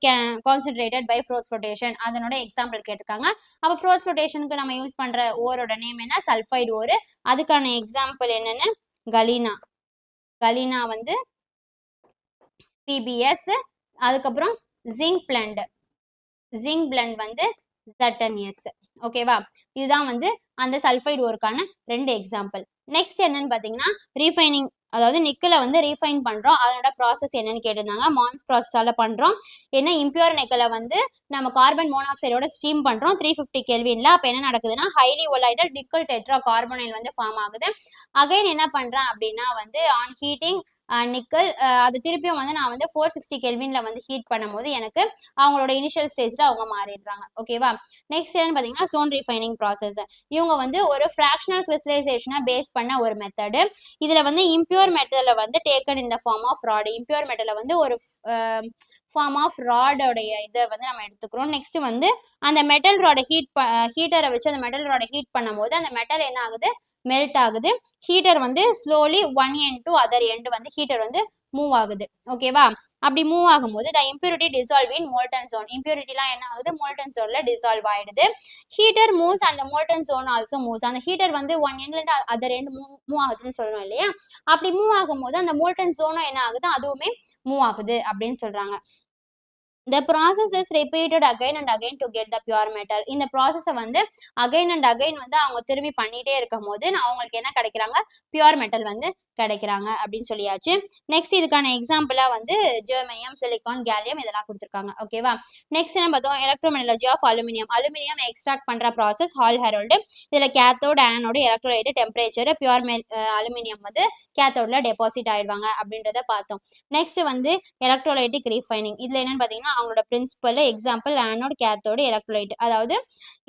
concentrated by froth flotation. அதனோட எக்ஸாம்பிள் கேட்டிருக்காங்க. அப்போ ஃப்ரோத் ஃப்ளோட்டேஷனுக்கு நம்ம யூஸ் பண்ணுற ஓரோட நேம் என்ன? சல்ஃபைடு ஓர். அதுக்கான எக்ஸாம்பிள் என்னென்னு? கலீனா. கலீனா வந்து PBS. அதுக்கப்புறம் ஜிங்க் பிளண்ட். ஜிங்க் பிளண்ட் வந்து ZnS. ஓகேவா? இதுதான் வந்து அந்த சல்ஃபைடு ஓருக்கான 2 எக்ஸாம்பிள். நெக்ஸ்ட் என்னன்னு பார்த்தீங்கன்னா, ரீஃபைனிங். அதாவது நிக்கலை வந்து ரீஃபைன் பண்ணுறோம். அதனோட ப்ராசஸ் என்னன்னு கேட்டிருந்தாங்க. மான்ஸ் ப்ராசஸால் பண்ணுறோம். என்ன? இம்பியூர் நிக்கலை வந்து நம்ம கார்பன் மோனாக்சைடோட ஸ்டீம் பண்ணுறோம் 350 கெல்வின்ல. அப்போ என்ன நடக்குதுன்னா, ஹைலி ஒலைடட் நிக்கல் டெட்ரா கார்பனைல் வந்து ஃபார்ம் ஆகுது. அகைன் என்ன பண்ணுறேன் அப்படின்னா வந்து ஆன் ஹீட்டிங் நிக்கல் அது திருப்பியும் வந்து நான் வந்து 460 கெல்வின்ல வந்து ஹீட் பண்ணும்போது எனக்கு அவங்களோட இனிஷியல் ஸ்டேஜ்ல அவங்க மாறிடுறாங்க. ஓகேவா? நெக்ஸ்ட் என்னன்னு பார்த்தீங்கன்னா, சோன் ரீஃபைனிங் ப்ராசஸ். இவங்க வந்து ஒரு ஃப்ராக்ஷனல் கிறிஸ்டலைசேஷனை பேஸ் பண்ண ஒரு மெத்தடு. இதில் வந்து இம்பியூர் மெட்டலை வந்து taken in the form of rod. Impure மெட்டலை வந்து ஒரு ஃபார்ம் ஆஃப் ராடோடைய இதை வந்து நம்ம எடுத்துக்கிறோம். நெக்ஸ்ட் வந்து அந்த மெட்டல் ராடை ஹீட்டரை வச்சு அந்த மெட்டல் ராடை ஹீட் பண்ணும்போது அந்த மெட்டல் என்ன ஆகுது? மெல்ட் ஆகுது. ஹீட்டர் வந்து slowly one end to other end வந்து ஹீட்டர் வந்து மூவ் ஆகுது. ஓகேவா? அப்படி மூவ் ஆகும்போது the impurity dissolve in molten zone. இம்பியூரிட்டிலாம் என்ன ஆகுது? மோல்டன் ஜோன்ல டிசால்வ் ஆயிடுது. ஹீட்டர் மூவ்ஸ் அந்த மோல்டன் ஜோன் ஆல்சோ மூவ்ஸ். அந்த ஹீட்டர் வந்து ஒன் எண்ட்ல இருந்து அதர் எண்ட் மூவ் ஆகுதுன்னு சொல்லணும் இல்லையா? அப்படி மூவ் ஆகும்போது அந்த மோல்டன் ஜோனும் என்ன ஆகுது? அதுவுமே மூவ் ஆகுது அப்படின்னு சொல்றாங்க. The process is repeated again and again to get the pure metal. இந்த ப்ராசஸை வந்து அகைன் அண்ட் அகைன் வந்து அவங்க திரும்பி பண்ணிட்டே இருக்கும் போது அவங்களுக்கு என்ன கிடைக்கிறாங்க? பியூர் மெட்டல் வந்து கிடைக்கிறாங்க அப்படின்னு சொல்லியாச்சு. நெக்ஸ்ட் இதுக்கான எக்ஸாம்பிளா வந்து ஜெர்மனியம், சிலிக்கான், கேலியம் இதெல்லாம் கொடுத்துருக்காங்க. ஓகேவா? நெக்ஸ்ட் என்ன பார்த்தோம்? எலக்ட்ரோமெட்டலர்ஜி ஆஃப் அலுமினியம். அலுமினியம் எக்ஸ்ட்ராக்ட் பண்ற ப்ராசஸ் ஹால் ஹெரோல்டு. இதுல cathode, anode, electrolyte, temperature, pure aluminium வந்து கேத்தோட்ல டெபாசிட் ஆயிடுவாங்க அப்படின்றத பார்த்தோம். நெக்ஸ்ட் வந்து எலக்ட்ரோலைட்டிக் ரீஃபைனிங். இதுல என்னன்னு பார்த்தீங்கன்னா, அவங்களோட principle example anode, cathode, electrolyte. அதாவது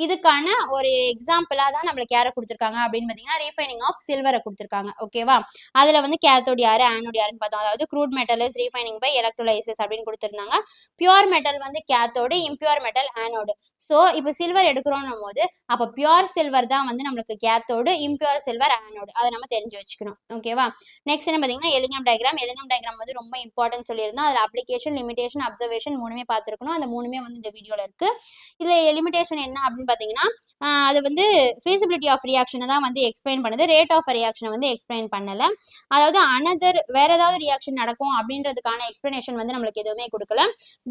இதுக்கான ஒரு எக்ஸாம்பிளா தான் நம்மளுக்கு யாரை கொடுத்துருக்காங்க அப்படின்னு பார்த்தீங்கன்னா, ரீஃபைனிங் ஆஃப் சில்வரை கொடுத்துருக்காங்க. ஓகேவா? அதுல வந்து கேத்தோடு யாரு, ஆனோடு யாருன்னு பார்த்தோம். அதாவது crude metal is refining by electrolysis அப்படின்னு கொடுத்துருந்தாங்க. பியூர் மெட்டல் வந்து cathode, impure metal anode. So இப்போ சில்வர் எடுக்கிறோன்னும் போது அப்போ பியூர் சில்வர் தான் வந்து நம்மளுக்கு கேத்தோடு, இம்பியூர் சில்வர் ஆனோடு. அதை நம்ம தெரிஞ்சு வச்சுக்கணும். ஓகேவா? நெக்ஸ்ட் என்ன பார்த்தீங்கன்னா, எலிங்கம் டயக்ராம். எலிங்கம் டயக்ராம் வந்து ரொம்ப இம்பார்ட்டன்ட் சொல்லியிருந்தோம். அதில் அப்ளிகேஷன், லிமிடேஷன், அப்சர்வேஷன் மூணுமே பார்த்துருக்கணும். அந்த மூணுமே வந்து இந்த வீடியோவில் இருக்கு. இதில் லிமிடேஷன் என்ன அப்படின்னு பார்த்தீங்கன்னா, அது வந்து ஃபீசிபிலிட்டி ஆஃப் ரியாக்ஷனை தான் வந்து எக்ஸ்பிளைன் பண்ணுது. ரேட் ஆஃப் ரியாக்ஷனை வந்து எக்ஸ்பிளைன் பண்ணலை. அதாவது வேற ஏதாவது ரியாக்ஷன் நடக்கும் அப்படின்றதுக்கான எக்ஸ்பிளனேஷன் வந்து நம்மளுக்கு எதுவுமே கொடுக்கல.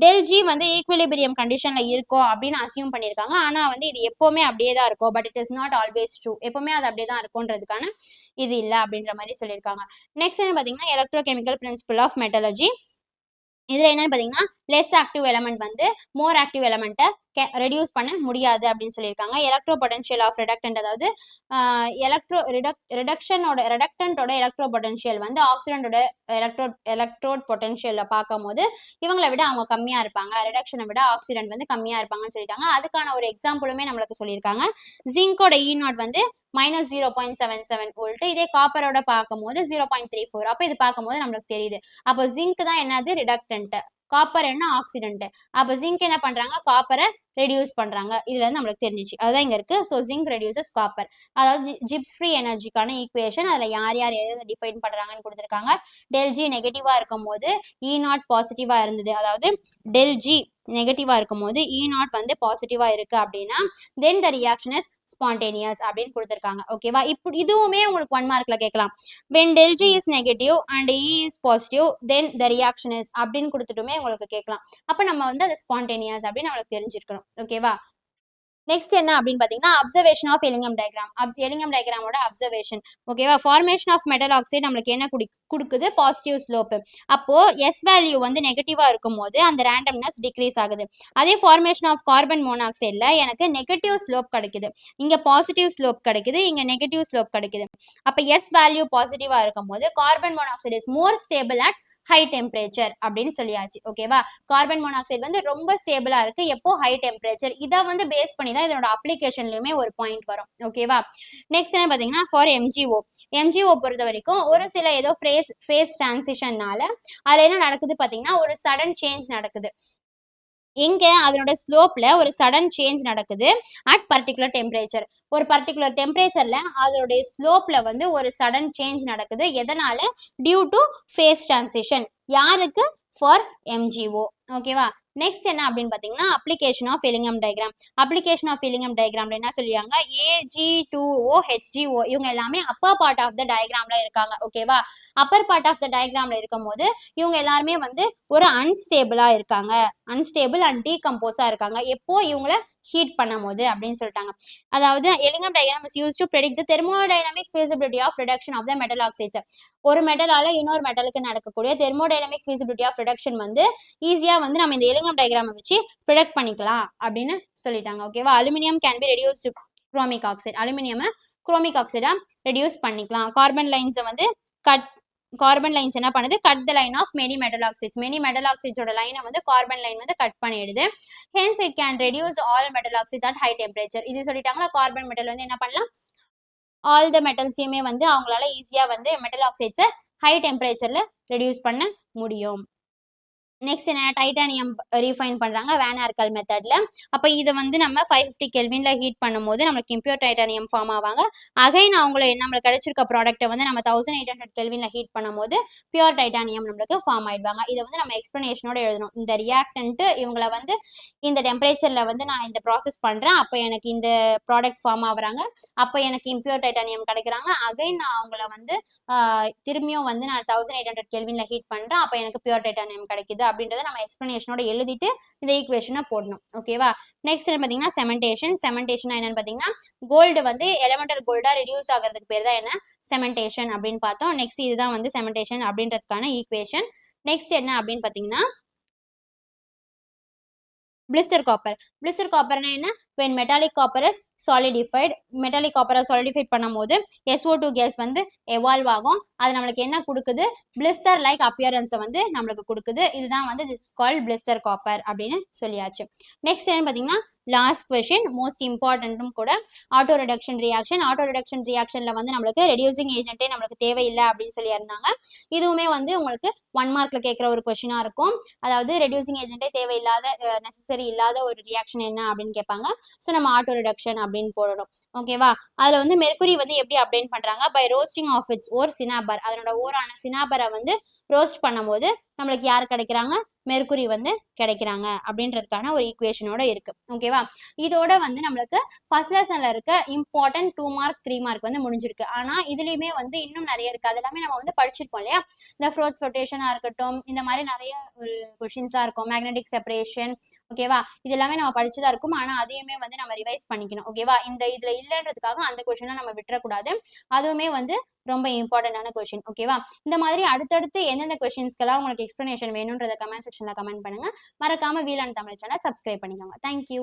டெல்ஜி வந்து ஈக்குவிலிபிரியம் கண்டிஷன்ல இருக்கும் அப்படின்னு அசியூம் பண்ணியிருக்காங்க. ஆனால் வந்து இது எப்போவுமே அப்படியே தான் இருக்கும். But it is not always true. எப்பவுமே அது அப்படியே தான் இருக்கும்ன்றதுக்கான இது இல்லை அப்படின்ற மாதிரி சொல்லியிருக்காங்க. நெக்ஸ்ட் என்ன பார்த்தீங்கன்னா, எலக்ட்ரோகெமிக்கல் பிரின்சிபல் ஆஃப் மெட்டலர்ஜி. இதுல என்னன்னு பார்த்தீங்கன்னா, லெஸ் ஆக்டிவ் எலமெண்ட் வந்து மோர் ஆக்டிவ் எலமெண்ட்டை ரெடியூஸ் பண்ண முடியாது அப்படின்னு சொல்லியிருக்காங்க. Electro potential of reductant. அதாவது ரெடக்டன்ட்டோட எலக்ட்ரோ பொட்டன்ஷியல் வந்து ஆக்சிடென்ட்டோட எலக்ட்ரோட் பொட்டன்ஷியலில் பார்க்கும்போது இவங்களை விட அவங்க கம்மியாக இருப்பாங்க. ரிடக்ஷனை விட ஆக்சிடென்ட் வந்து கம்மியாக இருப்பாங்கன்னு சொல்லிட்டாங்க. அதுக்கான ஒரு எக்ஸாம்பிளுமே நம்மளுக்கு சொல்லியிருக்காங்க. ஜிங்கோட E0 வந்து -0.77 வோல்ட். இதே காப்பரோட பார்க்கும்போது 0.34. அப்போ இது பார்க்கும்போது நம்மளுக்கு தெரியுது. அப்போ ஜிங்க் தான் என்னது? ரிடக்டன்ட். காப்பர் என்ன ஆக்சிடென்ட். அப்ப ஜிங்க் என்ன பண்றாங்க, காப்பரை ரெடியூஸ் பண்றாங்க. இதுல இருந்து நம்மளுக்கு தெரிஞ்சிச்சு, அதுதான் இங்க இருக்கு. So zinc reduces copper. அதாவது ஜிப்ஸ் ஃப்ரீ எனர்ஜிக்கான ஈக்குவேஷன். அதுல யார் யார் எதை டிஃபைன் பண்றாங்கன்னு கொடுத்துருக்காங்க. டெல் ஜி நெகட்டிவா இருக்கும் போது இ நாட் பாசிட்டிவா இருந்தது. அதாவது டெல் ஜி நெகட்டிவா இருக்கும் போது இ நாட் வந்து பாசிட்டிவா இருக்கு அப்படின்னா தென் த ரியாக்ஷன் இஸ் ஸ்பான்டேனியஸ் அப்படின்னு கொடுத்துருக்காங்க. ஓகேவா. இப்படி இதுவுமே உங்களுக்கு 1 மார்க்ல கேட்கலாம். when del G is negative and E is positive then the reaction is அப்படின்னு கொடுத்துட்டுமே உங்களுக்கு கேட்கலாம். அப்ப நம்ம வந்து அது ஸ்பான்டேனியஸ் அப்படின்னு நம்மளுக்கு தெரிஞ்சிருக்கணும். ஓகேவா. நெக்ஸ்ட் என்ன அப்படின்னு பாத்தீங்கன்னா observation of Ellingham diagram. Ellingham டயக்ராமோட அப்சர்வேஷன். ஓகேவா. ஃபார்மேஷன் ஆஃப் மெட்டல் ஆக்சைடு நம்மளுக்கு என்ன கொடுக்குது, பாசிட்டிவ் ஸ்லோப். அப்போ எஸ் வேல்யூ வந்து நெகட்டிவா இருக்கும் போது அந்த ரேண்டம்னஸ் டிக்ரீஸ் ஆகுது. அதே ஃபார்மேஷன் ஆஃப் கார்பன் மோனாக்சைடுல எனக்கு நெகட்டிவ் ஸ்லோப் கிடைக்குது, இங்க பாசிட்டிவ் ஸ்லோப் கிடைக்குது, இங்க நெகட்டிவ் ஸ்லோப் கிடைக்குது. அப்ப எஸ் வேல்யூ பாசிட்டிவா இருக்கும் போது carbon monoxide is more stable at high temperature அப்படின்னு சொல்லியாச்சு. ஓகேவா. கார்பன் மோனாக்சைடு வந்து ரொம்ப ஸ்டேபிளா இருக்கு எப்போ, ஹை டெம்பரேச்சர். இதை வந்து பேஸ் பண்ணி தான் இதோட அப்ளிகேஷன்லயுமே ஒரு பாயிண்ட் வரும். ஓகேவா. நெக்ஸ்ட் என்ன பாத்தீங்கன்னா ஃபார் எம்ஜிஓ. எம்ஜிஓ பொறுத்த வரைக்கும் ஒரு சில ஏதோ ஃபேஸ் டிரான்சிஷன்னால அதுல என்ன நடக்குது பாத்தீங்கன்னா ஒரு சடன் சேஞ்ச் நடக்குது. இங்க அதனோட ஸ்லோப்ல ஒரு சடன் சேஞ்ச் நடக்குது அட் பர்டிகுலர் டெம்பரேச்சர். ஒரு பர்டிகுலர் டெம்பரேச்சர்ல அதோடைய ஸ்லோப்ல வந்து ஒரு சடன் சேஞ்ச் நடக்குது. எதனால, டியூ டு ஃபேஸ் டிரான்சிஷன். யாருக்கு, ஃபார் எம்ஜிஓ. ஓகேவா. நெக்ஸ்ட் என்ன அப்படின்னு பாத்தீங்கன்னா application of Ellingham diagram. Application of Ellingham டயக்ராம்ல என்ன சொல்லியாங்க, AG2O HGO இவங்க எல்லாமே அப்பர் பார்ட் ஆஃப் த டயக்ராம்ல இருக்காங்க. ஓகேவா. அப்பர் பார்ட் ஆஃப் த டயக்ராம்ல இருக்கும் போது இவங்க எல்லாருமே வந்து ஒரு அன்ஸ்டேபிளா இருக்காங்க, அன்ஸ்டேபிள் அண்ட் டீகம்போஸா இருக்காங்க. எப்போ, இவங்கள ஹீட் பண்ணும் போது அப்படின்னு சொல்லிட்டாங்க. அதாவது Ellingham diagram is use to predict the thermodynamic feasibility of reduction of the metal oxides. ஒரு மெட்டலால இன்னொரு மெட்டலுக்கு நடக்கக்கூடிய தெர்மோடைனமிக் feasibility of reduction வந்து ஈஸியா வந்து நம்ம இந்த எலிங்கம் டயக்ராமை வச்சு ப்ரிடக்ட் பண்ணிக்கலாம் அப்படின்னு சொல்லிட்டாங்க. ஓகேவா. Aluminium can be reduced chromic oxide. Aluminium chromic ஆக்சைடா ரெடியூஸ் பண்ணிக்கலாம். கார்பன் லைன்ஸை வந்து கார்பன் லைன்ஸ் என்ன பண்ணுது, cut the line of many metal oxides. Many metal ஆக்சைட்ஸோட லைனை வந்து கார்பன் லைன் வந்து கட் பண்ணிடுது. Hence it can reduce all metal oxides at high temperature. இது சொல்லிட்டாங்களா. கார்பன் மெட்டல் வந்து என்ன பண்ணலாம், ஆல் த மெட்டல்ஸையுமே வந்து அவங்களால ஈஸியா வந்து மெட்டல் ஆக்சைட்ஸை ஹை டெம்பரேச்சர்ல ரெடியூஸ் பண்ண முடியும். நெக்ஸ்ட் என்ன, டைட்டானியம் ரீஃபைன் பண்றாங்க வேன் ஆர்கல் மெத்தட்ல. அப்ப இதை வந்து நம்ம 550 கெல்வின்ல ஹீட் பண்ணும்போது நம்மளுக்கு இம்பியூர் டைட்டானியம் ஃபார்ம் ஆவாங்க. அகைன் நம்மளுக்கு கிடைச்சிருக்க ப்ராடக்ட்டை வந்து நம்ம 1800 கெல்வின்ல ஹீட் பண்ணும்போது பியூர் டைட்டானியம் நம்மளுக்கு ஃபார்ம் ஆயிடுவாங்க. இதை வந்து நம்ம எக்ஸ்பிளனேஷனோட எழுதணும். இந்த ரியாக்டன்ட் இவங்களை வந்து இந்த டெம்பரேச்சர்ல வந்து நான் இந்த ப்ராசஸ் பண்றேன், அப்ப எனக்கு இந்த ப்ராடக்ட் ஃபார்ம் ஆகுறாங்க, அப்ப எனக்கு இம்பியூர் டைட்டானியம் கிடைக்கிறாங்க. அகைன் நான் அவங்கள வந்து திரும்பியும் வந்து நான் 1800 கெல்வின்ல ஹீட் பண்றேன், அப்ப எனக்கு பியூர் டைட்டானியம் கிடைக்குது அப்படின்றத நம்ம எக்ஸ்பிளனேஷனோட எழுதிட்டு இந்த ஈக்குவேஷனை போடணும். ஓகேவா. நெக்ஸ்ட் என்ன பாத்தீங்கன்னா செமெண்டேஷன். செமெண்டேஷன் என்னன்னு பாத்தீங்கன்னா கோல்டு வந்து எலமெண்டல் கோல்டா ரெடியூஸ் ஆகிறதுக்கு பேர் தான் என்ன, செமெண்டேஷன் அப்படின்னு பார்த்தோம். நெக்ஸ்ட் இதுதான் வந்து செமெண்டேஷன் அப்படின்றதுக்கான ஈக்குவேஷன். நெக்ஸ்ட் என்ன அப்படின்னு பாத்தீங்கன்னா பிளிஸ்டர் காப்பர். பிளிஸ்டர் காப்பர்னா என்ன, when metallic copper is solidified. Metallic காப்பரை சாலிடிஃபைட் பண்ணும்போது SO2 கேஸ் வந்து எவால்வ் ஆகும். அது நம்மளுக்கு என்ன கொடுக்குது, பிளிஸ்டர் லைக் அப்பியரன்ஸை வந்து நம்மளுக்கு கொடுக்குது. இதுதான் வந்து this is called blister copper அப்படின்னு சொல்லியாச்சு. நெக்ஸ்ட் என்ன பார்த்தீங்கன்னா லாஸ்ட் கொஸ்டின், மோஸ்ட் இம்பார்ட்டன்ட்டும் கூட, auto reduction reaction. Auto reduction ரியாக்ஷன்ல வந்து நம்மளுக்கு ரெடியூசிங் ஏஜென்ட்டே நம்மளுக்கு தேவையில்லை அப்படின்னு சொல்லியிருந்தாங்க. இதுவுமே வந்து உங்களுக்கு 1 மார்க்ல கேட்குற ஒரு கொஸ்டினா இருக்கும். அதாவது ரெடியூசிங் ஏஜென்ட்டே தேவையில்லாத நெசசரி இல்லாத ஒரு ரியாக்ஷன் என்ன அப்படின்னு கேட்பாங்க. ஸோ நம்ம ஆட்டோ ரிடக்ஷன் அப்படின்னு போடணும். ஓகேவா. அதுல வந்து மெர்குரி வந்து எப்படி அப்டேட் பண்றாங்க, பை ரோஸ்டிங் ஆஃப் இட்ஸ் ஓர் சினாபர். அதனோட ஓரான சினாபரை வந்து ரோஸ்ட் பண்ணும்போது நம்மளுக்கு யார் கிடைக்கிறாங்க, மெர்குரி வந்து கிடைக்கிறாங்க அப்படின்றதுக்கான ஒரு ஈக்குவேஷனோட இருக்கு. ஓகேவா. இதோட வந்து நம்மளுக்கு ஃபர்ஸ்ட் லெசன்ல இருக்க இம்பார்ட்டன்ட் 2 மார்க் 3 மார்க் வந்து முடிஞ்சிருக்கு. ஆனா இதுலயுமே வந்து இன்னும் நிறைய இருக்கு. அதெல்லாமே நம்ம வந்து படிச்சிருக்கோம் இல்லையா. இந்த ஃப்ளோட்டேஷனா இருக்கட்டும், இந்த மாதிரி நிறைய ஒரு கொஸ்டின்ஸ் தான் இருக்கும். Magnetic separation. ஓகேவா. இது எல்லாமே நம்ம படிச்சுதான் இருக்கும். ஆனா அதையுமே வந்து நம்ம ரிவைஸ் பண்ணிக்கணும். ஓகேவா. இதுல இல்லைன்றதுக்காக அந்த கொஸ்டினை நம்ம விட்டுறக்கூடாது. அதுவுமே வந்து ரொம்ப இம்பார்ட்டன்டான கொஸ்டின். ஓகேவா. இந்த மாதிரி அடுத்தடுத்து எந்தெந்த கொஸ்டின்ஸ்க்கெல்லாம் உங்களுக்கு எக்ஸ்பிளனேஷன் வேணும்ன்றத கமெண்ட் செக்ஷன்ல கமெண்ட் பண்ணுங்க. மறக்காம wheel and Tamil channel subscribe பண்ணிக்கோங்க. தேங்க்யூ.